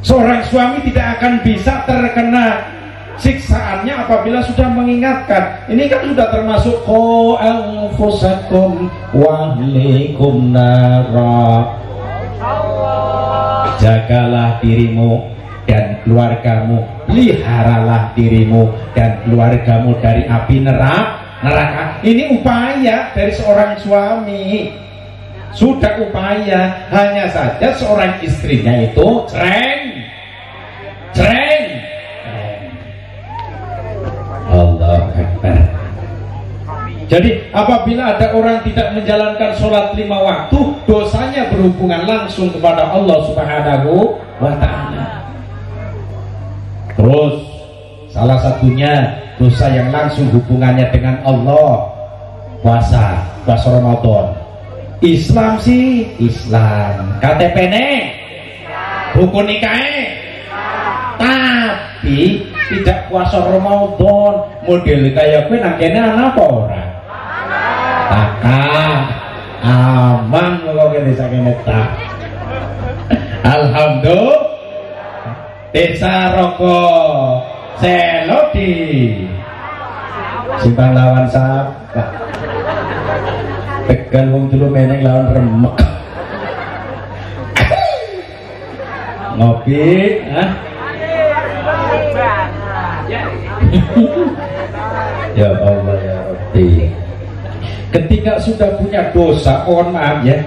Seorang suami tidak akan bisa terkena siksaannya apabila sudah mengingatkan. Ini kan sudah termasuk qu anfusakum wa ahlikum nara. Jagalah dirimu dan keluargamu, peliharalah dirimu dan keluargamu dari api neraka. Ini upaya dari seorang suami. Sudah upaya, hanya saja seorang istrinya itu cereng. Allah Akbar. Jadi apabila ada orang tidak menjalankan sholat 5 waktu, dosanya berhubungan langsung kepada Allah Subhanahu wa ta'ala. Terus salah satunya dosa yang langsung hubungannya dengan Allah, puasa Ramadan. Islam sih Islam, KTP-ne, buku nikahnya, tapi tidak puasa Ramadan. Model kayak gue nangkene anak apa orang? Takah, aman kalau kita sakit tak. Alhamdulillah, desa Rokok, Selodi, Simpang Lawan Sapa. Tekan wong dulu meneng lawan remek. Ngopi, ya Allah ya Rabbi. Ketika sudah punya dosa, mohon maaf ya.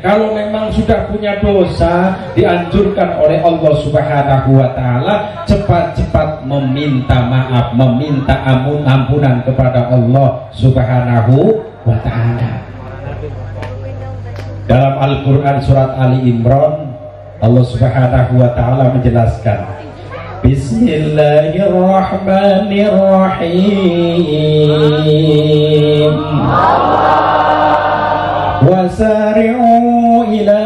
Kalau memang sudah punya dosa, dianjurkan oleh Allah Subhanahu wa ta'ala cepat-cepat meminta maaf, meminta ampunan kepada Allah Subhanahu wa ta'ala. Dalam Al-Quran surat Ali Imran, Allah Subhanahu wa ta'ala menjelaskan, Bismillahirrahmanirrahim. Wasari'u ila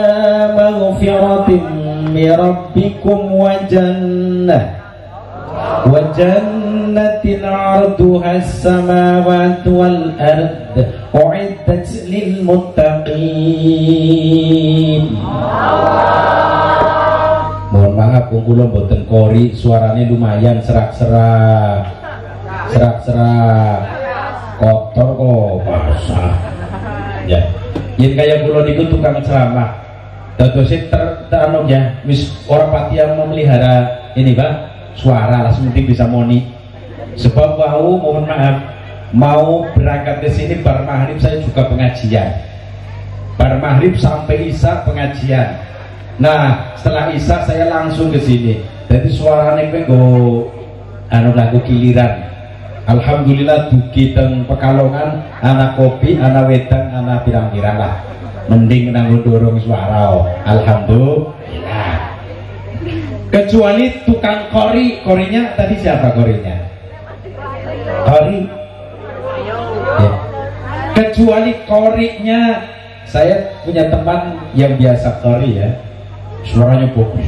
maghfiratin min rabbikum wa jannatin 'arduha as-samawati wal ard u'iddat lil muttaqin. Mohon maaf kula mboten kori, suaranya lumayan serak-serak kotor kok basah ya. Yen kaya kula niku tukang ceramah dadose terano ya wis ora pati yang memelihara ini Pak suara langsung penting bisa moni. Sebab mohon maaf mau berangkat ke sini bar maghrib saya juga pengajian, bar maghrib sampai isya pengajian. Nah setelah isya saya langsung ke sini. Jadi suaranya gue lagu giliran. Alhamdulillah dugi teng Pekalongan, anak kopi, anak wedang, anak pirang-pirang lah. Mending nanggung dorong suara. Alhamdulillah. Kecuali tukang korinya tadi siapa korinya? Kori. Ya. Kecuali korinya, saya punya teman yang biasa kori ya, suaranya bagus.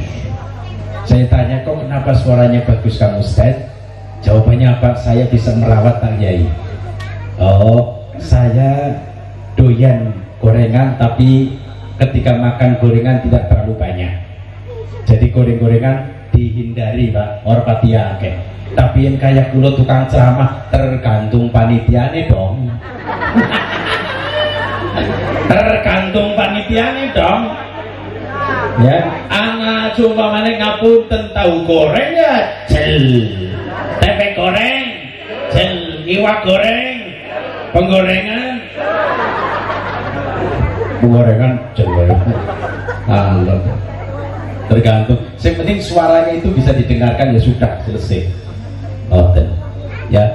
Saya tanya, kok kenapa suaranya bagus kamu Ustaz? Jawabannya apa? Saya bisa merawat Pak Yai. Oh, saya doyan gorengan, tapi ketika makan gorengan tidak terlalu banyak. Jadi goreng-gorengan dihindari Pak, orang pati akeh. Tapi yang kayak kulo tukang ceramah tergantung panitiane dong. Tergantung panitiane dong. Ya, anak cuma mana ngapunten tahu goreng ya, jel. Tempe goreng, jel. Iwak goreng, penggorengan. Penggorengan jel. Allah. Tergantung. Yang penting suaranya itu bisa didengarkan ya sudah selesai. Oh, ya.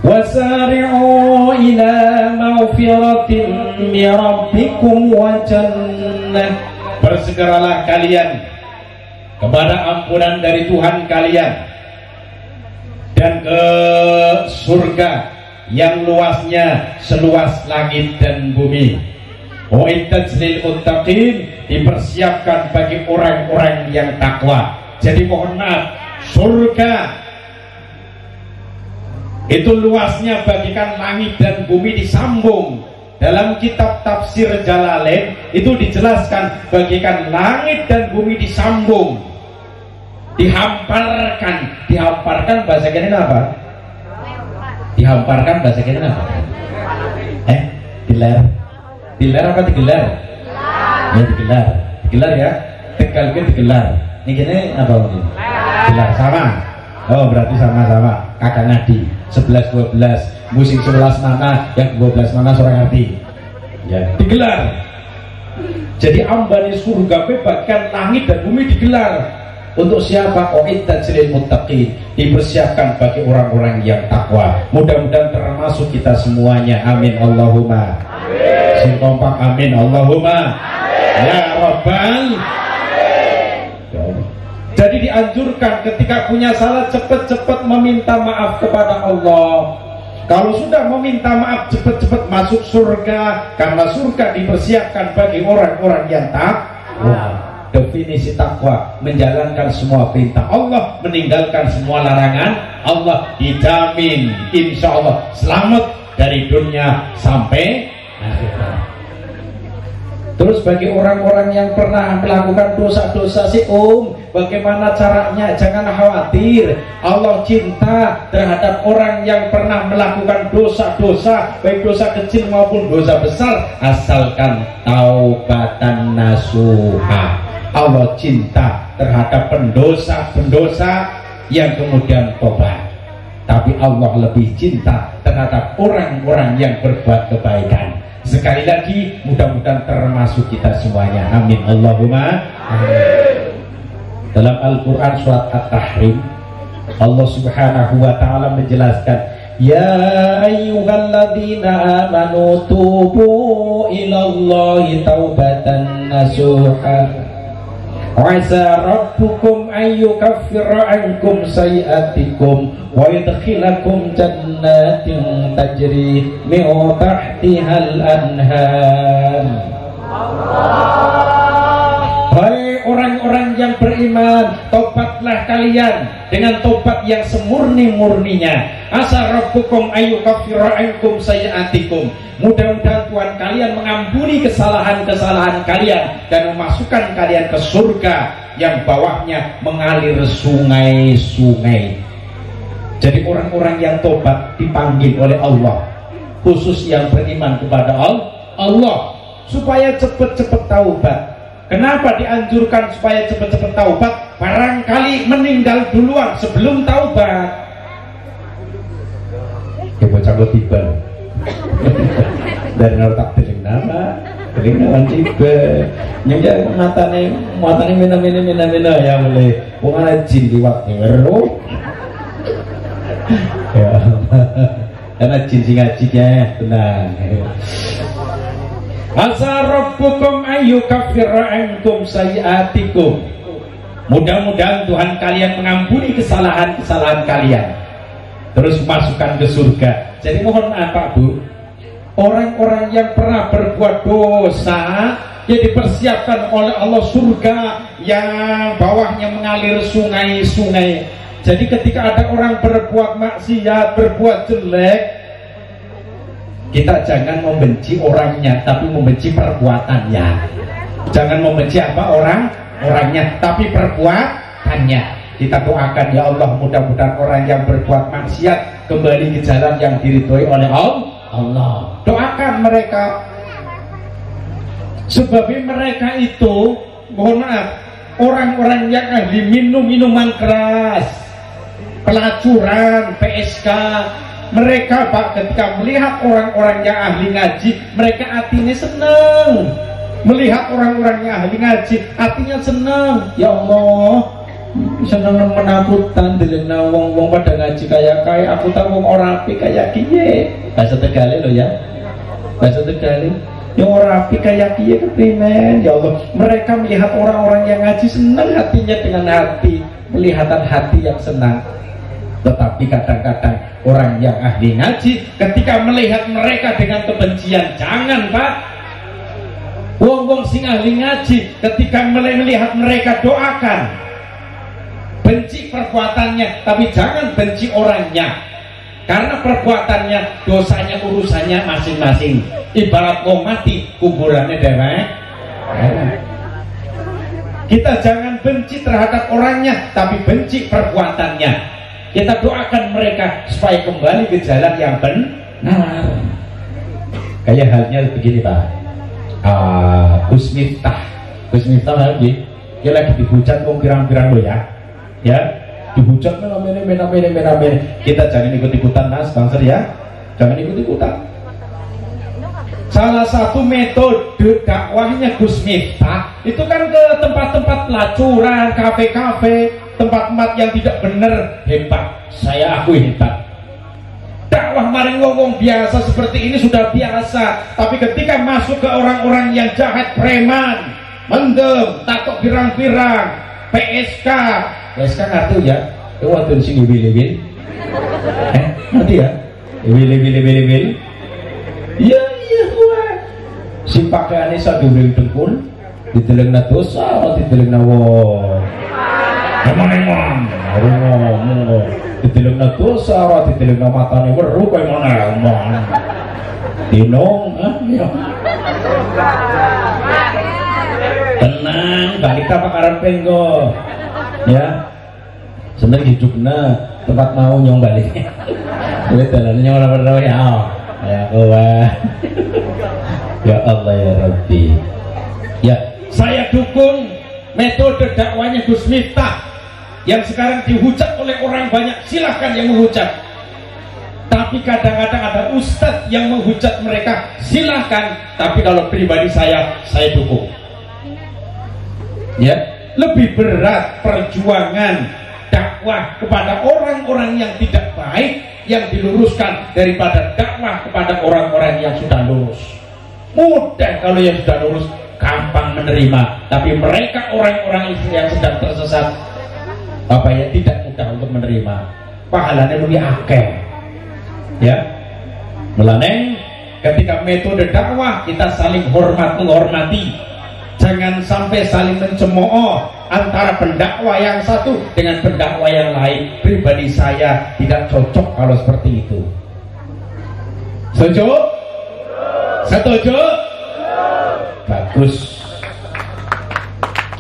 Wasari'u ila maghfiratin min rabbikum wa jannah. Bersegeralah kalian kepada ampunan dari Tuhan kalian dan ke surga yang luasnya seluas langit dan bumi. Uiddat lil muttaqin, dipersiapkan bagi orang-orang yang takwa. Jadi mohon maaf, surga itu luasnya bagikan langit dan bumi disambung. Dalam kitab tafsir Jalalain itu dijelaskan bagikan langit dan bumi disambung, dihamparkan bahasa kene apa? Dihamparkan bahasa kene apa? Diler apa digelar? Ya digelar ya. Tegal ke digelar. Ini gini apa ini? Gelar sama. Oh berarti sama-sama. Kakak ngadi 11-12 musim 11 mana, yang 12 mana seorang ngerti ya, digelar. Jadi ambane surga bagikan langit dan bumi digelar. Untuk siapa? Uiddat lil muttaqin, dipersiapkan bagi orang-orang yang takwa. Mudah-mudahan termasuk kita semuanya. Amin Allahumma amin. Sing kompak amin Allahumma amin. Ya Rabbal amin. Jadi dianjurkan ketika punya salah cepat-cepat meminta maaf kepada Allah. Kalau sudah meminta maaf cepat-cepat masuk surga, karena surga dipersiapkan bagi orang-orang yang takwa. Definisi takwa, menjalankan semua perintah Allah, meninggalkan semua larangan Allah, dijamin insya Allah selamat dari dunia sampai akhirat. Terus bagi orang-orang yang pernah melakukan dosa-dosa sih bagaimana caranya? Jangan khawatir, Allah cinta terhadap orang yang pernah melakukan dosa-dosa, baik dosa kecil maupun dosa besar, asalkan taubatan nasuha. Allah cinta terhadap pendosa-pendosa yang kemudian tobat. Tapi Allah lebih cinta terhadap orang-orang yang berbuat kebaikan. Sekali lagi, mudah-mudahan termasuk kita semuanya. Amin Allahumma amin. Dalam Al-Quran surat At-Tahrim, Allah subhanahu wa ta'ala menjelaskan, ya ayyuhalladzina amanu tubu ilallahi taubatan nasuha Asa rabbukum ayyukaffira ankum sayiatikum wa yudkhilakum jannatin tajri min tahtihal anhar. Hai orang-orang yang beriman, tobatlah kalian dengan tobat yang semurni-murninya. Asa rabbukum ayyukaffira ankum sayiatikum. Mudah-mudahan Tuhan kalian mengampuni kesalahan-kesalahan kalian dan memasukkan kalian ke surga yang bawahnya mengalir sungai-sungai. Jadi orang-orang yang tobat dipanggil oleh Allah, khusus yang beriman kepada Allah, supaya cepat-cepat taubat. Kenapa dianjurkan supaya cepat-cepat taubat? Barangkali meninggal duluan sebelum taubat. Ya bocah tiba dari tak nama Keringan tiba nyengja matane mina ya boleh wong ana jin liwat ngero ya karena jin sing ngaji ya tenang. Asa rabbukum ayyukaffira ankum sayiatikum. Mudah-mudahan Tuhan kalian mengampuni kesalahan-kesalahan kalian, terus masukkan ke surga. Jadi mohon maaf Pak Bu, orang-orang yang pernah berbuat dosa ya dipersiapkan oleh Allah surga yang bawahnya mengalir sungai-sungai. Jadi ketika ada orang berbuat maksiat, berbuat jelek, kita jangan membenci orangnya, tapi membenci perbuatannya. Jangan membenci orangnya, tapi perbuatannya. Kita doakan ya Allah, mudah-mudahan orang yang berbuat maksiat kembali ke jalan yang diridhoi oleh Allah. Doakan mereka, sebab mereka itu, mohon maaf, orang-orang yang ahli minum minuman keras, pelacuran, PSK. Mereka Pak ketika melihat orang-orang yang ahli ngaji, mereka hatinya senang. Melihat orang-orang yang ahli ngaji, hatinya senang. Ya Allah, senang menakutkan delena wong-wong pada ngaji kayak aku tahu wong ora api kayak kiye. Bahasa Tegal lo ya. Bahasa Tegal. Yang ora api kayak kiye keprimen. Ya Allah, mereka melihat orang-orang yang ngaji senang hatinya dengan hati, melihatan hati yang senang. Tetapi kadang-kadang orang yang ahli ngaji ketika melihat mereka dengan kebencian, jangan Pak. Wong-wong sing ahli ngaji ketika melihat mereka, doakan. Benci perbuatannya, tapi jangan benci orangnya. Karena perbuatannya, dosanya, urusannya masing-masing. Ibarat wong mati, kuburannya dewek. Kita jangan benci terhadap orangnya, tapi benci perbuatannya. Kita doakan mereka supaya kembali ke jalan yang benar. Kayak halnya begini Pak, Gus Miftah lagi, dia lagi dihujat wong pirang-pirang lo ya, dihujat mena. Kita jangan ikut-ikutan Mas Bangser ya, jangan ikut-ikutan. Salah satu metode dakwahnya Gus Miftah itu kan ke tempat-tempat pelacuran, kafe-kafe, tempat-tempat yang tidak benar. Hebat, saya akui hebat. Dakwah maring wong biasa seperti ini sudah biasa, tapi ketika masuk ke orang-orang yang jahat, preman, mendem, takut pirang-pirang, PSK ngerti ya? Itu waktu di sini bil-bil, ngerti ya? Bil. Iya, si pakaiannya satu dengkul, ditelengna dosa, ditelengna wong. Emang ditelengna dosa, ditelengna matanya weruh kaya mana emang. Dinong, tenang, balik apa karepe engko. Ya. Sebenarnya hidupnya tempat mau nyong balik. Kuwi dalannya ora perlu ya. Ya Allah. Ya Allah ya Rabbi. Ya, saya dukung metode dakwanya Gus Miftah yang sekarang dihujat oleh orang banyak. Silahkan yang menghujat, tapi kadang-kadang ada ustadz yang menghujat mereka, silahkan. Tapi kalau pribadi saya dukung. Ya, lebih berat perjuangan dakwah kepada orang-orang yang tidak baik yang diluruskan daripada dakwah kepada orang-orang yang sudah lurus. Mudah kalau yang sudah lurus, gampang menerima, tapi mereka orang-orang yang sedang tersesat tidak mudah untuk menerima. Pahalanya lebih akeh. Ya, mulane ketika metode dakwah kita saling menghormati, jangan sampai saling mencemooh antara pendakwah yang satu dengan pendakwah yang lain. Pribadi saya tidak cocok kalau seperti itu. Setuju? Bagus.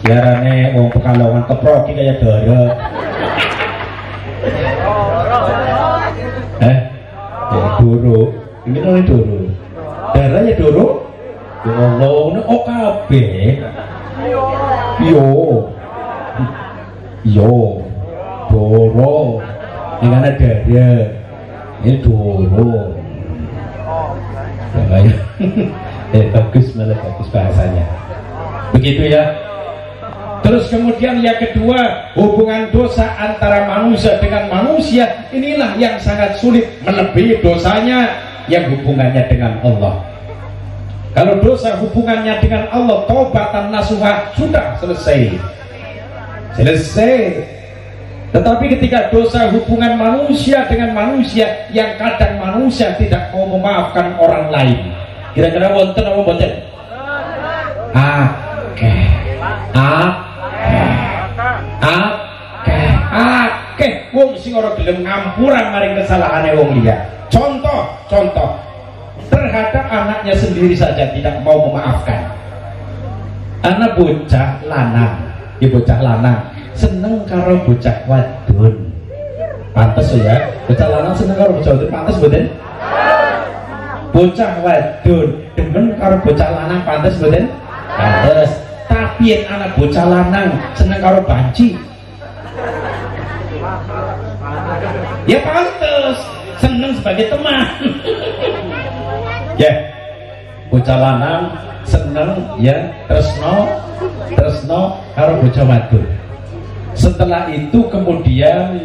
Kiarane wong Pekalongan keproki kayak dara. Doro. Ini nih doro. Darahnya doro. Ya Allah, ini OKB. Yo. Doro. Ini kan ada dia. Ini doro. Bagus, malah bagus bahasanya. Begitu ya. Terus kemudian yang kedua, hubungan dosa antara manusia dengan manusia, inilah yang sangat sulit, melebihi dosanya yang hubungannya dengan Allah. Kalau dosa hubungannya dengan Allah, taubatan nasuha, sudah selesai. Tetapi ketika dosa hubungan manusia dengan manusia, yang kadang manusia tidak mau memaafkan orang lain, kira-kira wonten apa boten? Akeh wong sing ora gelem ngampuran maring kesalahane wong liya. Contoh terhadap anaknya sendiri saja tidak mau memaafkan. Anak bocah lanang, bocah lanang seneng karo bocah wadon. Pantes ya, bocah lanang seneng karo bocah wadon, pantes boten? Bocah wadon demen karo bocah lanang, pantes boten? Pantes. Tapi anak bocah lanang seneng karo banci, ya pantes, seneng sebagai teman. Ya, bocah lanang seneng ya tresno karo bocah wadon. Setelah itu kemudian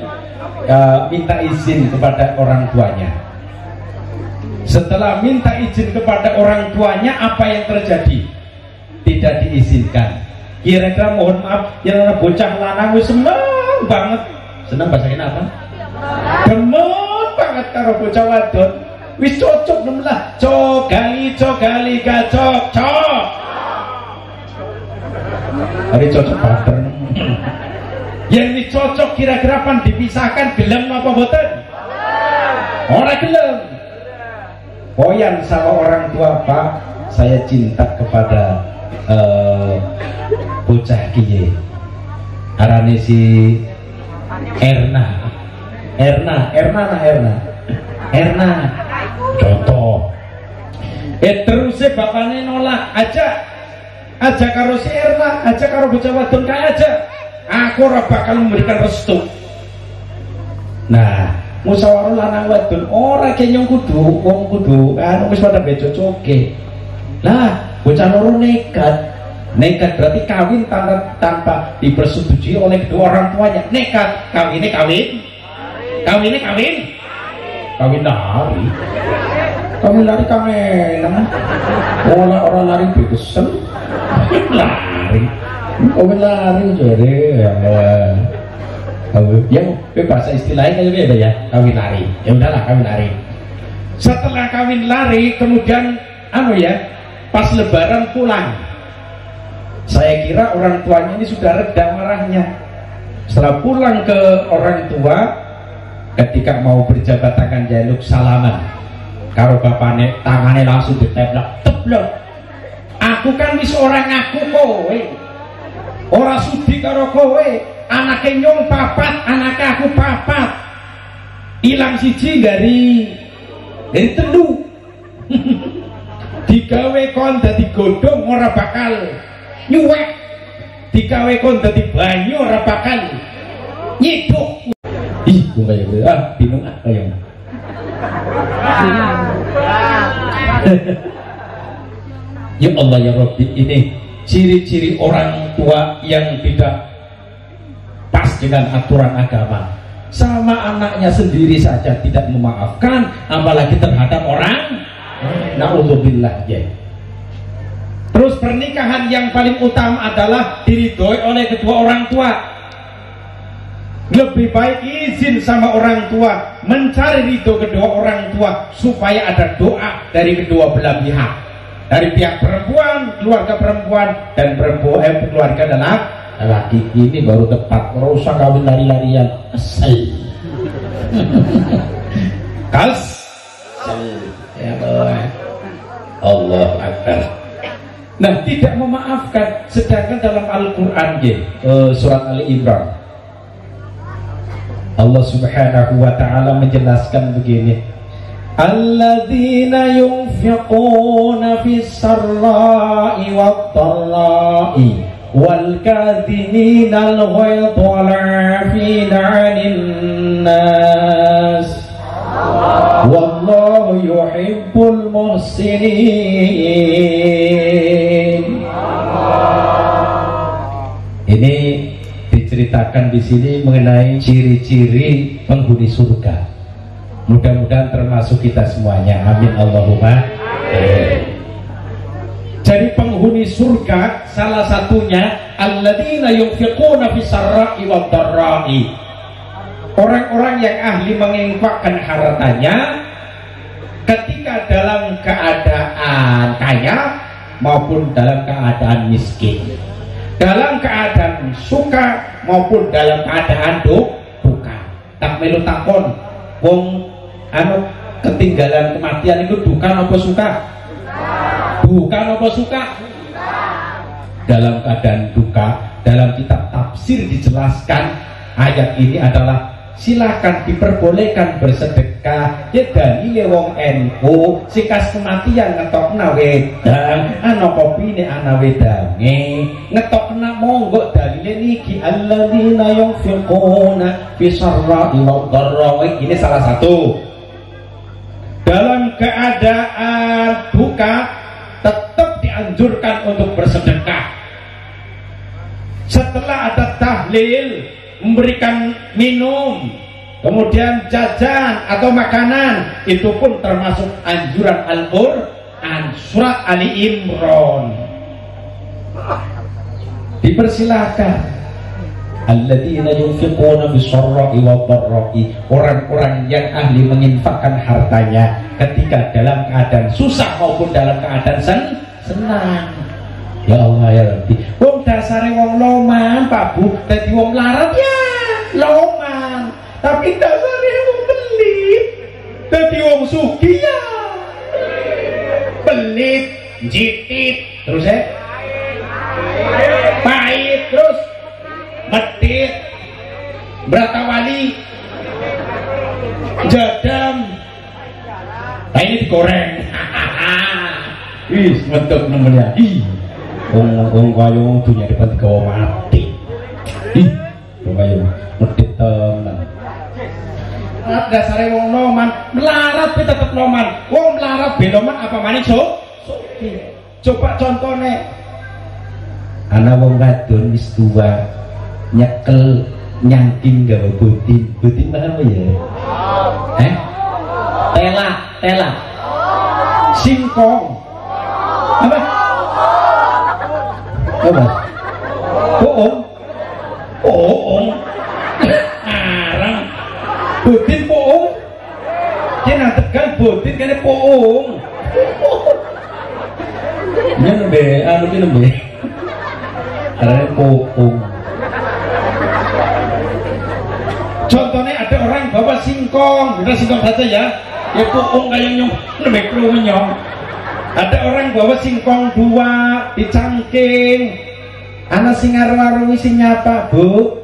minta izin kepada orang tuanya. Setelah minta izin kepada orang tuanya, apa yang terjadi? Tidak diizinkan. Kira-kira mohon maaf, yang bocah lanang wis seneng banget. Seneng bahasa kena apa? Demen banget karo bocah wadon. Wis cocok nemelah. Cogali gacok. Hari cocok banget. Yang ini cocok kira-kira pan dipisahkan gelem apa boten? Orang gelem. Koyan sama orang tua, Pak, saya cinta kepada bocah kiye. Arane si Erna. Contoh. Terus bapaknya nolak, aja karo si Erna, aja karo bocah wadon kae aja. Aku ora bakal memberikan restu. Nah, musyawarah lanang wadon ora kenyong kudu wong kudu anu wis pada becocoke. Lah, bocah loro nekat berarti kawin tanpa dipersetujui oleh kedua orang tuanya. Nekat, kawin lari kamen. Orang lari bebesen. Kawin lari jare ya bahasa istilahnya kayak beda ya, kawin lari. Ya udahlah, kawin lari. Setelah kawin lari kemudian pas lebaran pulang. Saya kira orang tuanya ini sudah reda marahnya. Setelah pulang ke orang tua, ketika mau berjabat tangan jaluk salaman karo bapane, tangannya langsung diteblok. Aku kan wis orang aku kowe. Ora sudi karo kowe. Anake nyong papat, anake aku papat. Ilang siji dari telu. Digawe kon dadi godhong ora bakal nyuwek. Digawe kon dadi banyu ora bakal nyiduk. Ih, kaya bingung kaya. Ya Allah ya Rabbi, ini ciri-ciri orang tua yang tidak pas dengan aturan agama. Sama anaknya sendiri saja tidak memaafkan, apalagi terhadap orang. Na'udzubillah ya. Terus pernikahan yang paling utama adalah diridhoi oleh kedua orang tua. Lebih baik izin sama orang tua, mencari ridho kedua orang tua supaya ada doa dari kedua belah pihak, dari pihak perempuan, keluarga perempuan, dan keluarga laki. Ini baru tepat. Ora usah kawin lari-larian. Ya Allah Akbar. Nah, tidak memaafkan, sedangkan dalam Al-Quran surat Ali Imran Allah Subhanahu wa ta'ala menjelaskan begini, alladzina yunfiquna fis sarra'i wat dharra'i wal kadhimina al ghayza wal 'afina 'anil nas wallahu yuhibbul muhsinin. menceritakan di sini mengenai ciri-ciri penghuni surga. Mudah-mudahan termasuk kita semuanya. Amin Allahumma. Jadi penghuni surga salah satunya alladzina yunfiquna fis sarra'i wad dharra'i. Orang-orang yang ahli menginfakkan hartanya ketika dalam keadaan kaya maupun dalam keadaan miskin, dalam keadaan suka maupun dalam keadaan duka. Tak melu takon wong anu ketinggalan kematian itu duka apa suka? Bukan apa suka? Dalam keadaan duka. Dalam kitab tafsir dijelaskan ayat ini adalah silakan diperbolehkan bersedekah. Ya dalile wong NU sikas kematian ngetokna wedang ana kopine ana wedange ngetokna monggo dalile niki alladzina yunfiquna fi sarra'i wad dharra'i. Ini salah satu. Dalam keadaan duka tetap dianjurkan untuk bersedekah. Setelah ada tahlil, memberikan minum, kemudian jajan atau makanan, itu pun termasuk anjuran Al-Qur'an surat Ali Imran. Dipersilahkan. Alladzina yunfiquna bis-sarra'i wad-dharra'i, orang-orang yang ahli menginfakkan hartanya ketika dalam keadaan susah maupun dalam keadaan senang. Ya Allah ya Rabbi, wong dasare wong loman Pak Bu, dadi wong larat ya loman, tapi dasare wong pelit, dadi wong sugih ya pelit, jitit, terus pahit, terus medit, beratawali, jadam. Nah ini digoreng. Ih, mentok namanya. Ih, wong kaya dunia depan digawa mati. Ih, wong kaya medit tenan. Dasare wong loman, melarat tapi tetep loman. Wong melarat be loman apa maning coba contohnya. Ana wong wadon wis tua nyekel nyangking gawe butin apa ya? Tela singkong apa? Poong arang butin poong dia nang Tegal butin kene poong nembe anu ki nembe arane poong. Contohnya ada orang bawa singkong, kita singkong saja ya, ya poong kayak nyong, lebih perlu menyong. Ada orang bawa singkong 2 dicangking, anak singar warung sing nyapa Bu,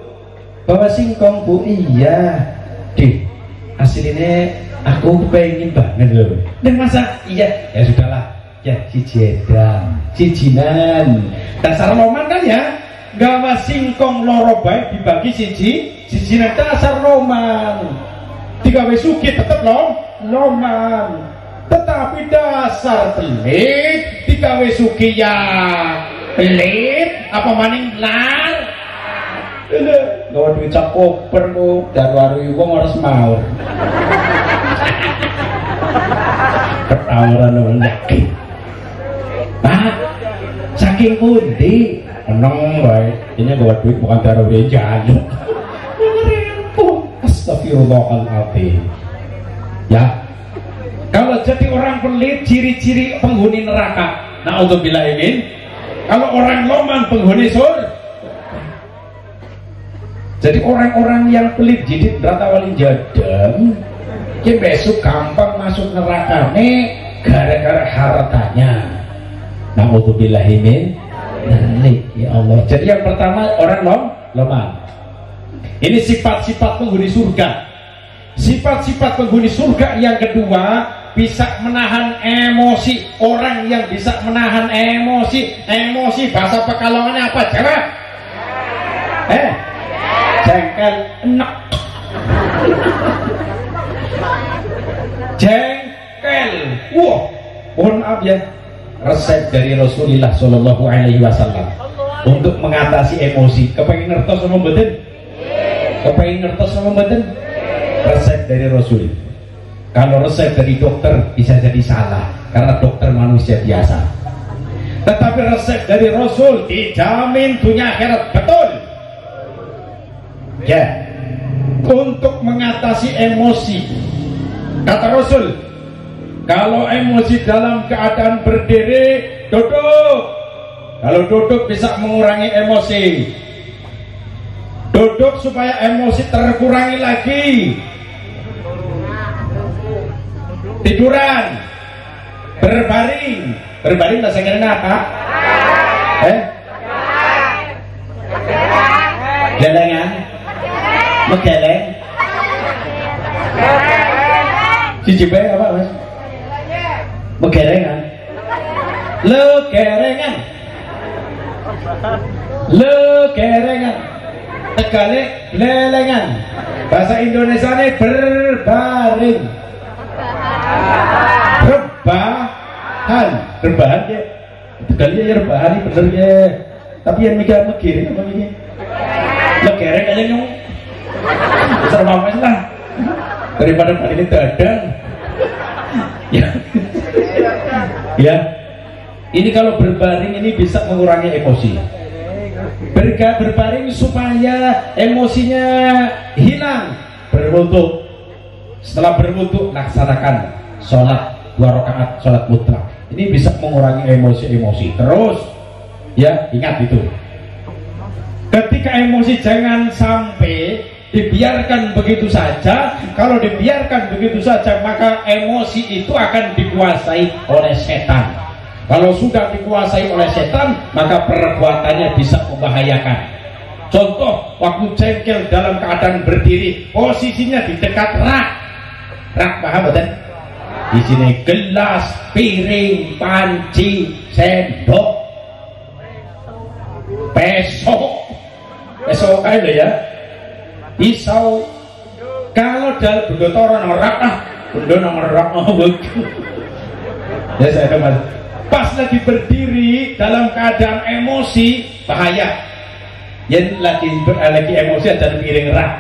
bawa singkong Bu, iya, deh, aslinya aku pengen banget loh. Dan masa iya, ya sudahlah, ya siji edang, sijinan, dasar loman kan ya. Gawa singkong loro bae dibagi siji dasar loman. Digawe sugih tetep loman. Tetapi dasar pelit digawe sugih ya pelit apa maning lar. Gawa duit cak koper ku darwaru wong ora semaur. Ketawaran wong yakin. Pak, saking pundi? Enong baik, ini bawa duit bukan taruh di jalan. Astagfirullahaladzim. Ya, kalau jadi orang pelit, ciri-ciri penghuni neraka. Na'udzubillah ini. Kalau orang loman penghuni surga. Jadi orang-orang yang pelit, jidit, ratawali jadam, dia besok gampang masuk neraka nih gara-gara hartanya. Na'udzubillah ini. Ya Allah. Jadi yang pertama orang loman. Ini sifat-sifat penghuni surga. Sifat-sifat penghuni surga yang kedua, bisa menahan emosi. Orang yang bisa menahan emosi bahasa Pekalongannya apa? Jawab. Jengkel enak. Jengkel. Wah, mohon maaf ya. Resep dari Rasulullah Shallallahu Alaihi Wasallam untuk mengatasi emosi. Kepengen ngertos sama mboten? Kepengen ngertos sama mboten? Resep dari Rasul. Kalau resep dari dokter bisa jadi salah karena dokter manusia biasa. Tetapi resep dari Rasul dijamin dunia akhirat, betul. Ya, untuk mengatasi emosi, kata Rasul, kalau emosi dalam keadaan berdiri, duduk. Kalau duduk bisa mengurangi emosi. Duduk supaya emosi terkurangi lagi. Tiduran, berbaring. Berbaring bahasa Inggrisnya apa? Gelengan, megeleng. Cici apa mas? Megelengan, legerengan, legerengan. Tegale lelengan. Bahasa Indonesia ini berbaring. Rebahan, rebahan ya. Tegale ya rebahan bener ya. Tapi yang mikir apa ini? Legereng aja nyung. Besar mampus lah. Daripada balik dadang. Ya. Ya. Ini kalau berbaring ini bisa mengurangi emosi. Berbaring supaya emosinya hilang. Berwudu. Setelah berwudu laksanakan sholat 2 rakaat sholat mutlak. Ini bisa mengurangi emosi-emosi. Terus ya ingat itu. Ketika emosi jangan sampai dibiarkan begitu saja. Kalau dibiarkan begitu saja maka emosi itu akan dikuasai oleh setan. Kalau sudah dikuasai oleh setan maka perbuatannya bisa membahayakan. Contoh waktu jengkel dalam keadaan berdiri, posisinya di dekat rak paham betul? Di sini gelas, piring, panci, sendok, pesok aja ya, pisau. Kalau dalam berdotoran rak benda nomor rak ya saya kembali. Pas lagi berdiri dalam keadaan emosi bahaya. Yang lagi emosi ada piring rak.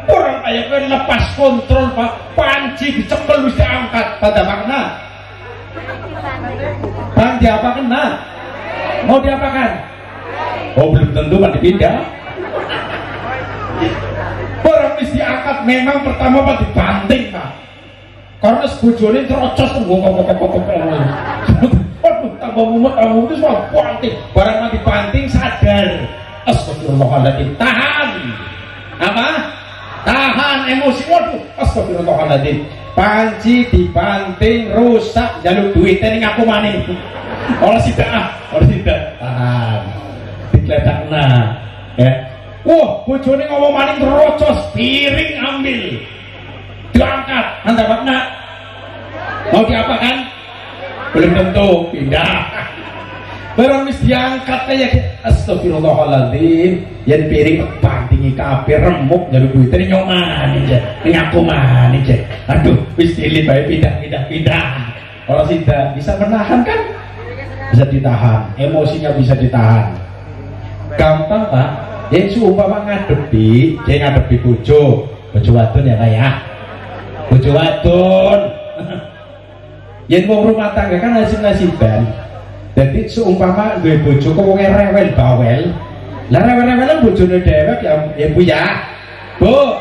Orang kayak lepas kontrol pak, panci dicekel bisa angkat pada makna. Bang diapakan nah? Mau diapakan? Oh belum tentu kan dipindah. Orang mesti diangkat memang pertama pak dibanting pak. Karena sebujurnya terocos waduh tambah mumet itu semua banting. Barang mati banting sadar. Astagfirullahaladzim. Tahan. Apa? Tahan emosi. Waduh astagfirullahaladzim. Panci dibanting rusak jalur duitnya ini ngaku maning. Orang tidak tahan. Digeledak nah ya. Wah bujurnya ngomong maning terocos. Piring ambil diangkat anda makna mau diapakan? Belum tentu pindah. Barang mesti diangkat kayak astagfirullahaladzim. Yang piring bantingi kape remuk jadi duitnya nyoman aja ngaku mana aja. Aduh mesti baik pindah. Orang tidak bisa menahan kan? Bisa ditahan, emosinya bisa ditahan. Gampang pak. Yang seumpama ngadepi, dia ngadepi bojo wadon ya kayak bojo wadon. Yang mau rumah tangga kan nasib-nasiban. Jadi seumpama gue bojo kok wong rewel bawel. Lah rewel-rewelan bojone dhewek ya Bu ya. Bu,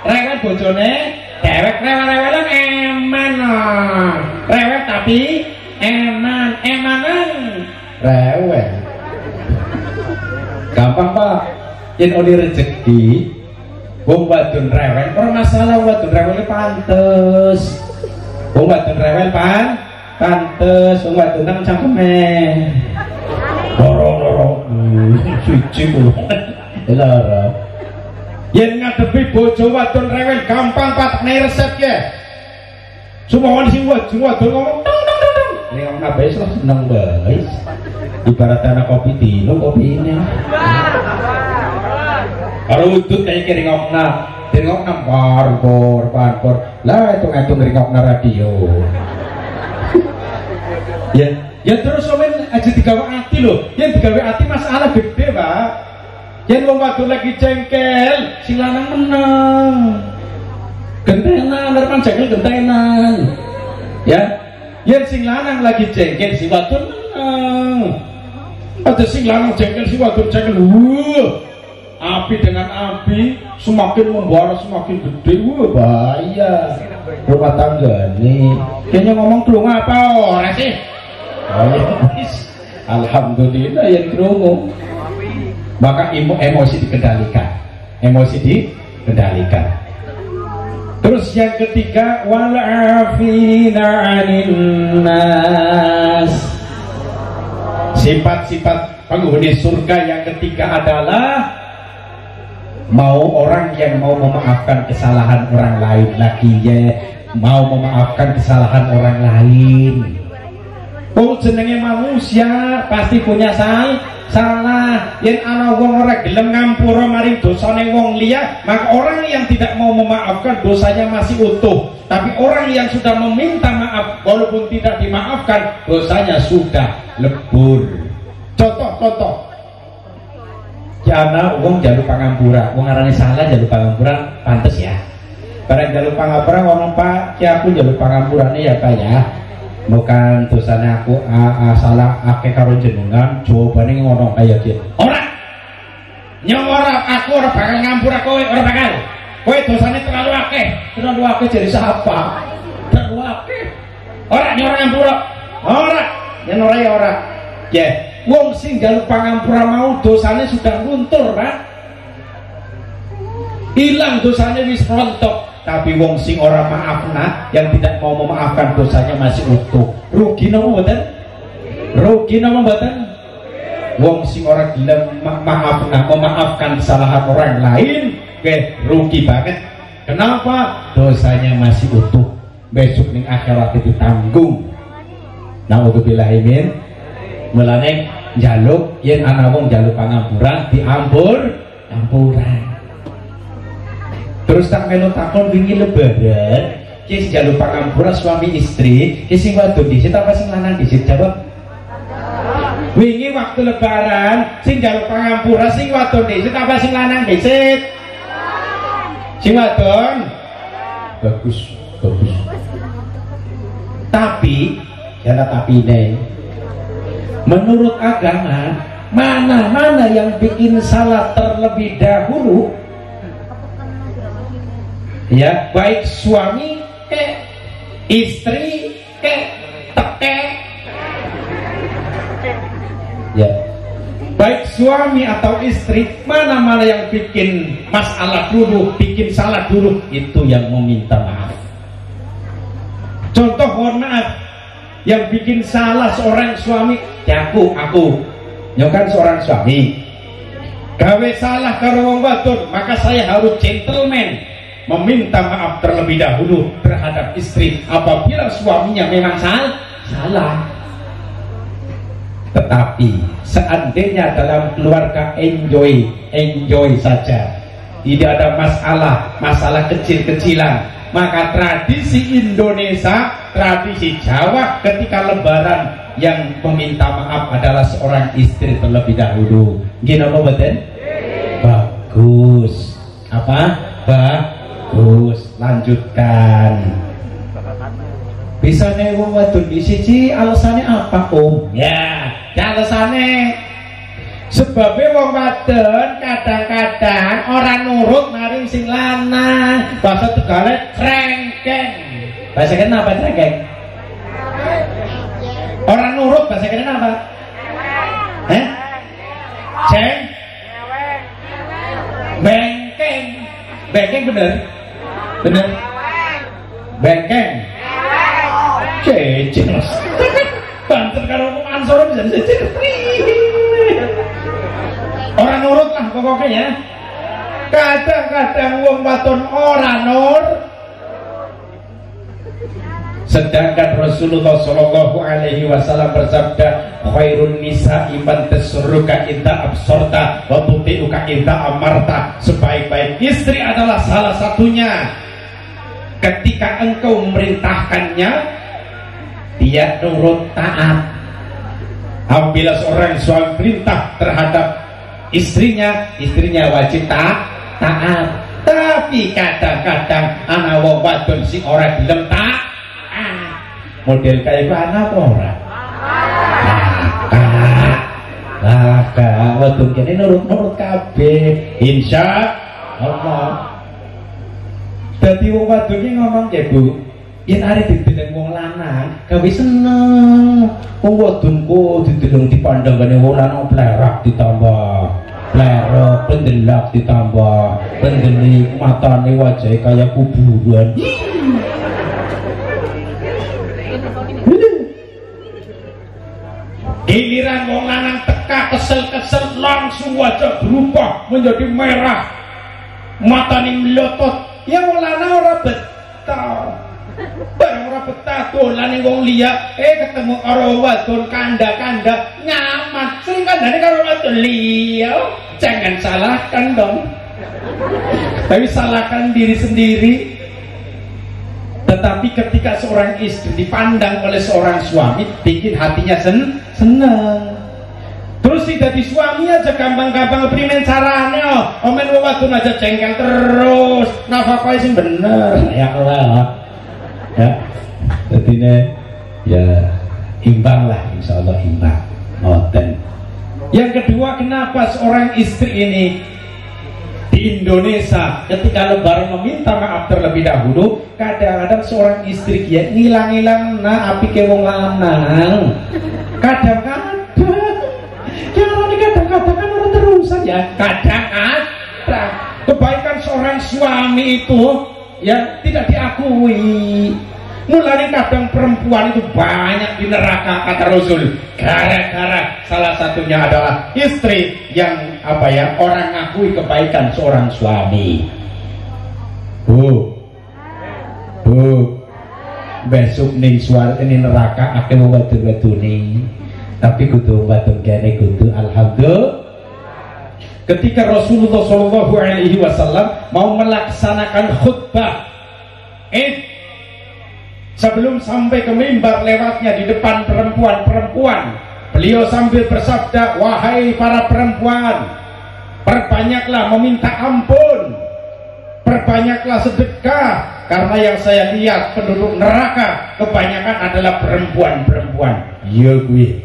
rewel bojone dhewek rewel-rewelan eman. Rewel tapi emanan rewel. Gampang Pak. Yen oli rezeki wong wadon rewel, ora masalah wadon rewel pantes. Wong wadon rewel pantes, wong wadon nang cangkeme. Loro suci ku. Lara. Yen ngadepi bojo wadon rewel gampang patekne resep ya. Sumohon sing wadon ngomong. Ning kabeh seneng bae. Ibarat anak kopi dino kopi ini. Kalau udut kayak keringokna parpor. Lah itu ngatung keringokna radio. Ya terus somen aja digawe ati loh. Yang digawe ati masalah gede pak. Yen wong wadon lagi jengkel, sing lanang menang. Gentenan, arep jengkel gentenan. Ya. Yen sing lanang lagi jengkel, si wadon menang. Ada sing lanang jengkel, si wadon jengkel. Api dengan api semakin membara semakin gede. Bahaya rumah tangga nih. Kayaknya ngomong kelung apa ora sih? Alhamdulillah yang krungu. Maka emosi dikendalikan. Emosi dikendalikan. Terus yang ketiga, wal afina 'anil nas. Sifat-sifat penghuni surga yang ketiga adalah mau orang yang mau memaafkan kesalahan orang lain lagi ya, mau memaafkan kesalahan orang lain. Oh jenenge manusia pasti punya salah. Yen ana wong ora gelem ngampura maring dosane wong liya, maka orang yang tidak mau memaafkan dosanya masih utuh. Tapi orang yang sudah meminta maaf walaupun tidak dimaafkan, dosanya sudah lebur. Contoh. Ya ana wong njaluk pangampura, wong arane salah njaluk pangampura pantes ya. Bareng njaluk pangampura ngomong Pak, ki aku njaluk pangampurane ya Pak ya. Bukan dosanya aku salah akeh karo jenengan, jawabane ngono kaya iki. Ora. Nyora aku ora bakal ngampura kowe, ora bakal. Kowe dosane terlalu akeh jadi siapa? Terlalu akeh. Ora nyora ngampura. Ora. Yen ora ya ora. Ya, wong sing njaluk pangampura mau dosane sudah luntur, Pak. Hilang dosanya wis rontok. Tapi wong sing ora maafna, yang tidak mau memaafkan dosanya masih utuh. Rugi napa mboten? Rugi napa mboten? Wong sing ora gelem maafna, memaafkan kesalahan orang lain, rugi banget. Kenapa? Dosanya masih utuh. Besok ning akhirat ditanggung. Nauzubillahi min. Mulane njaluk yen ana wong njaluk pangampuran ampuran. Terus tak melu takon wingi lebaran, ki njaluk pangampura suami istri, ki sing wadon dhisik apa sing lanang dhisik? Jawab. Wingi waktu lebaran, sing njaluk pangampura sing wadon dhisik apa sing lanang dhisik? Sing wadon. Bagus. Tapi, ada tapine. Menurut agama, mana yang bikin salah terlebih dahulu? Ya, baik suami istri teke. Ya, baik suami atau istri, mana yang bikin masalah dulu, bikin salah dulu, itu yang meminta maaf. Contoh mohon maaf, yang bikin salah seorang suami, ya aku nyokan seorang suami gawe salah karo wong wadon, maka saya harus gentleman meminta maaf terlebih dahulu terhadap istri apabila suaminya memang salah. Tetapi seandainya dalam keluarga enjoy saja, tidak ada masalah kecil-kecilan, maka tradisi Indonesia, tradisi Jawa ketika lebaran yang meminta maaf adalah seorang istri terlebih dahulu. Gini apa betul? Bagus. Apa? Bagus. Lanjutkan. Bisa nih wong wadon di siji alasannya apa Om? Ya, alasannya sebabnya wong wadon kadang-kadang orang nurut maring sing lanang. Bahasa Tegale crengkeng. Bahasa kene apa crengkeng? Orang nurut bahasa kene apa? Bengkeng bener? Bengkeng. Jelas. Banter kalau ansor bisa orang nurut lah pokoknya ya. Kadang-kadang wong wadon ora nur. Sedangkan Rasulullah Shallallahu Alaihi Wasallam bersabda, khairun nisa iman tasurruka idza absorta wa tuti'uka idza amarta. Sebaik-baik istri adalah salah satunya ketika engkau memerintahkannya dia nurut taat. Apabila seorang suami perintah terhadap istrinya wajib taat. Tapi kadang-kadang ana wong wadon sing ora gelem taat. Model kaya iku ana apa ora? Kak, wadon kene nurut kabeh. Insya Allah. Dadi wong wadon iki ngomong ya, Bu, yen arep dideleng wong lanang, gawe seneng. Wong wadonku dideleng dipandang kene wong lanang plerak ditambah plerok, pendelak ditambah pendeli, matane wajahe kaya kuburan. Giliran wong lanang teka kesel-kesel langsung wajah berubah menjadi merah, matane melotot. Ya wong lanang ora betah. Barang ora betah dolan wong liya, ketemu karo wadon kanda-kanda nyaman. Sing kandane karo wadon liya, jangan salahkan dong. Tapi salahkan diri sendiri. Tetapi ketika seorang istri dipandang oleh seorang suami, bikin hatinya seneng. Terus tidak di suami aja gampang-gampang primen carane, omen wadon aja jengkel terus, nafkah sing bener. Ya Allah. Ya, jadinya ya imbang lah, insya Allah imbang. Ngoten. Yang kedua, kenapa seorang istri ini di Indonesia ketika lebaran meminta maaf terlebih dahulu? Kadang-kadang seorang istri dia ngilang-ngilang na api ke wong lanang. Kadang-kadang kadang-kadang kan orang terusan ya. Kadang-kadang kebaikan seorang suami itu ya tidak diakui. Mulai kadang perempuan itu banyak di neraka kata Rasul, gara-gara salah satunya adalah istri yang orang ngakui kebaikan seorang suami. Bu, besok ning suara ini neraka akan wadon-wadon nih. Tapi kudu wadon kene kudu alhamdulillah. Ketika Rasulullah Shallallahu Alaihi Wasallam mau melaksanakan khutbah sebelum sampai ke mimbar, lewatnya di depan perempuan-perempuan, beliau sambil bersabda, wahai para perempuan, perbanyaklah meminta ampun, perbanyaklah sedekah, karena yang saya lihat penduduk neraka kebanyakan adalah perempuan-perempuan. Iya gue.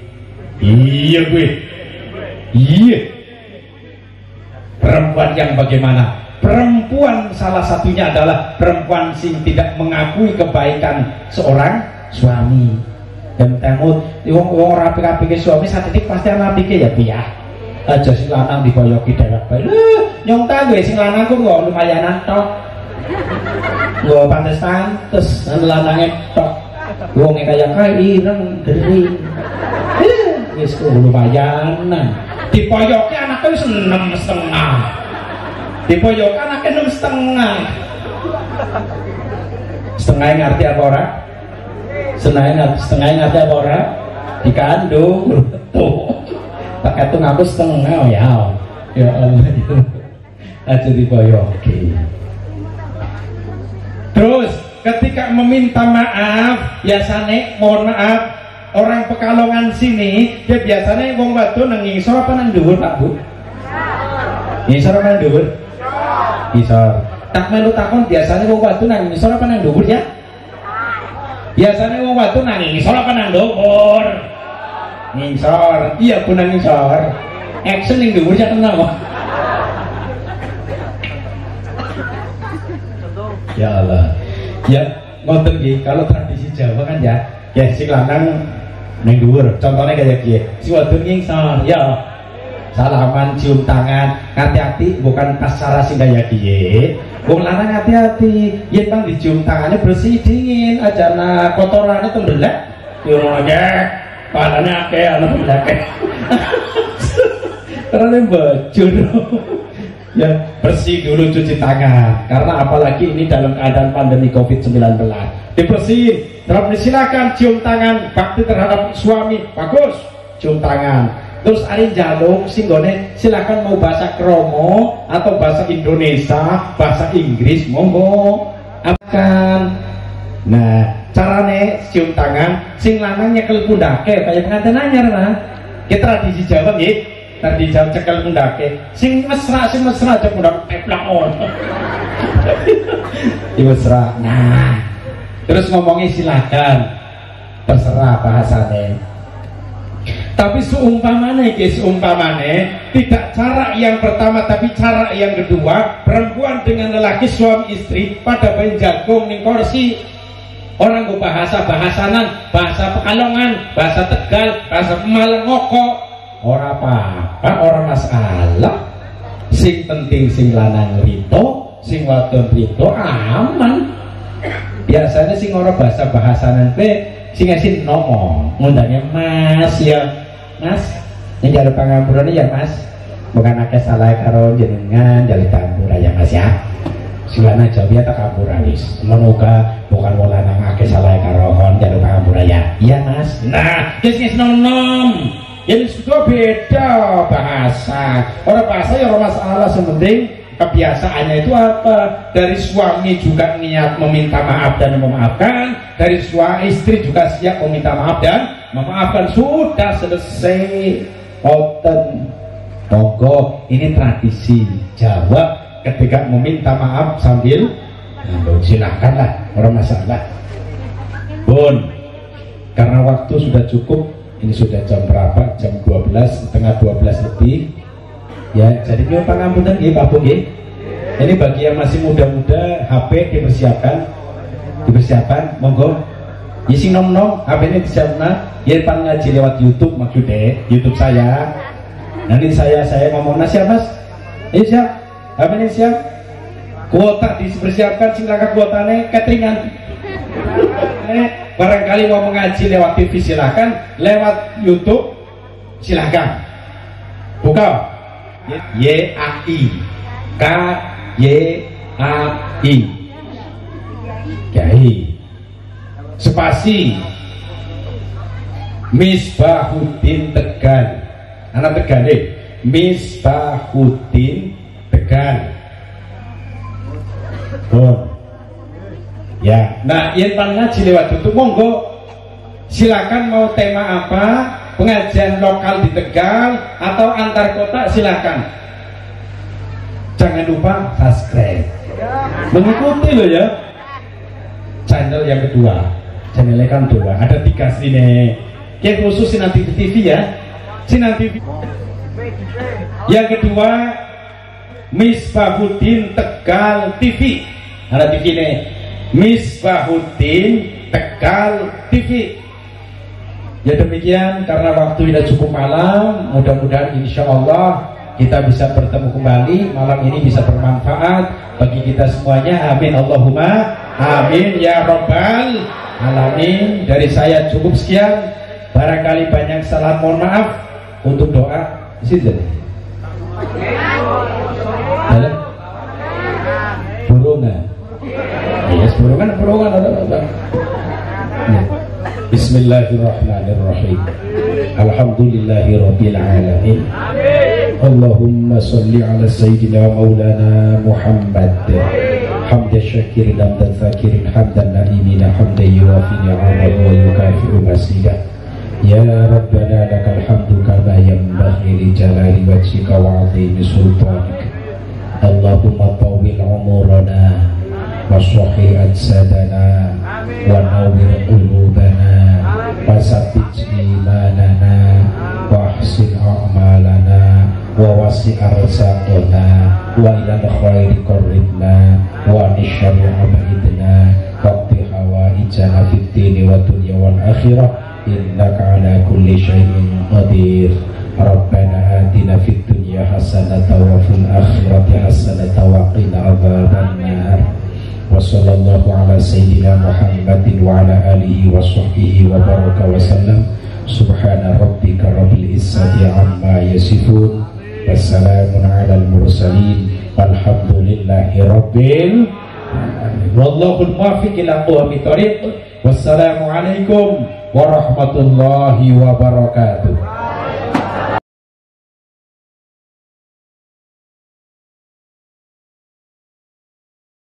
Perempuan yang bagaimana? Perempuan salah satunya adalah perempuan sing tidak mengakui kebaikan seorang suami. Dan temut wong rapi-rapi ke suami sakitik pasti rapi ke ya piye. Aja sing lanang diboyoki dewek bae. Nyong ta gue sing lanang ku kok lumayanan tok. Gua pantes-pantes lanange tok. Wonge kaya ireng gering. Wis lumayanan. Dipoyoki anake wis 6,5. Dipoyoki anake 6,5. Setengah ngerti apa ora? Setengah ngerti apa ora? Dikandung tuh. Tak katung aku setengah ya. Ya Allah. Aja dipoyoki. Terus ketika meminta maaf, biasanya mohon maaf, orang Pekalongan sini dia biasanya wong wadon nang ngisor apa nang dhuwur Pak Bu? Ngisor apa nang dhuwur? Ngisor. Tak melu takon biasanya wong wadon nang ngisor apa nang dhuwur ya? Biasanya wong wadon nang ngisor apa nang dhuwur? Ngisor. Iya Bu nang ngisor. Action ning dhuwur ya kenapa? Ya Allah. Ya ngoten nggih, kalau tradisi Jawa kan ya sing lanang ning dhuwur. Contohnya kayak gini, si wadon ngisor, ya salaman, cium tangan, hati-hati bukan pas cara sing kaya piye. Wong lanang hati-hati, yen bang dicium tangannya bersih dingin, aja na kotorannya tembelak. Yo aja, padane akeh ana tembelak. Karena bajur. Ya bersih dulu, cuci tangan, karena apalagi ini dalam keadaan pandemi COVID-19. Dibersihin, terus silakan cium tangan bakti terhadap suami, bagus cium tangan. Terus ari jaluk singgone silakan mau bahasa kromo atau bahasa Indonesia, bahasa Inggris monggo akan. Nah carane cium tangan sing lanang nyekel pundake kayak pengantin anyar nah. Kita tradisi Jawa nggih. tadi jauh cekel mundake sing mesra aja mundak teplak ngono. Mesra. Nah, terus ngomongnya silakan, terserah bahasane. Tapi seumpamane tidak cara yang pertama tapi cara yang kedua, perempuan dengan lelaki suami istri pada benjagung ning kursi. Orang gue bahasa-bahasanan, bahasa Pekalongan, bahasa Tegal, bahasa Pemalang ngokok. Ora apa-apa, ora masalah. Sing penting sing lanang rito, sing wadon rito aman. Biasanya sing ora bahasa-bahasanan pe sing asin ngomong, ngundangnya Mas ya. Mas, yang jalur pangampuran ya Mas. Bukan akeh salah karo jenengan jalur tambur ya Mas ya. Silana jawabnya tak kaburalis menuga bukan wala nang ake salah karohon jalur kamburaya iya Mas. Nah yes nom ini sudah beda bahasa. Orang bahasa ya orang masalah, sementing kebiasaannya itu apa. Dari suami juga niat meminta maaf dan memaafkan, dari suami istri juga siap meminta maaf dan memaafkan. Sudah selesai. Oten monggo, ini tradisi Jawa ketika meminta maaf sambil silahkanlah, orang masalah. Bun, karena waktu sudah cukup, ini sudah jam berapa? Jam 12, setengah 12 lebih. Ya, jadi nyuwun pangapunten nggih Pak Bu nggih. Ini bagi yang masih muda-muda, HP dipersiapkan, monggo. Isi nom-nom, HP ini disiapkan. Ya pan ngaji lewat YouTube maksudnya, YouTube saya. Nanti saya ngomong nasihat Mas. Ini siap. HP ini siap. Kuota dipersiapkan, silakan kuotanya cateringan. Barangkali mau mengaji lewat TV silakan, lewat YouTube silakan. Buka YAI KYAI Kiai spasi Misbahuddin Tegal, anak Tegal deh, Misbahuddin Tegal. Oh. Ya, nah yang ngaji lewat YouTube monggo silakan mau tema apa, pengajian lokal di Tegal atau antar kota silakan. Jangan lupa subscribe, mengikuti loh ya. Channel yang kedua, channelnya kan dua, ada 3 sini. Yang khusus Sinan TV ya, Sinan TV. Yang kedua Misbahuddin Tegal TV, ada TV ini. Misbahuddin Tegal TV. Ya demikian, karena waktu sudah cukup malam, mudah-mudahan insya Allah kita bisa bertemu kembali malam ini, bisa bermanfaat bagi kita semuanya. Amin Allahumma amin ya rabbal alamin. Dari saya cukup sekian, barangkali banyak salah, mohon maaf. Untuk doa sini burungan. Yes, burungan ada. Bismillahirrahmanirrahim. Alhamdulillahirabbil alamin. Allahumma shalli ala sayyidina maulana Muhammad. Hamdan syakirin hamdan zakirin hamdan na'imin hamdan yuwafi ni'amahu wa yukafi'u masidah. Ya Rabbana lakal hamdu kama yanbaghi li jalali wajhika wa 'azimi sultanik. Allahumma tawwil umurana wasahhi ajsadana wa nawwir qulubana wa sabbit imanana wa ahsin a'malana wa wasi' arzaqana wa ilal khairi qarribna wa nisyarri abidna waqti hawaijana fid dini wa dunya wal akhirah innaka ala kulli syai'in qadir. Rabbana atina fid dunya hasanatan wa fil akhirati hasanatan wa qina adzabannar. Wa sallallahu ala sayyidina Muhammadin wa ala alihi wa sahbihi wa baraka wa sallam. Subhana rabbika rabbil izzati amma yasifun, wassalamun ala al-mursalin, walhamdulillahi rabbil alamin. Wallahul muwaffiq ila aqwamit thoriq. Wassalamu alaikum warahmatullahi wabarakatuh.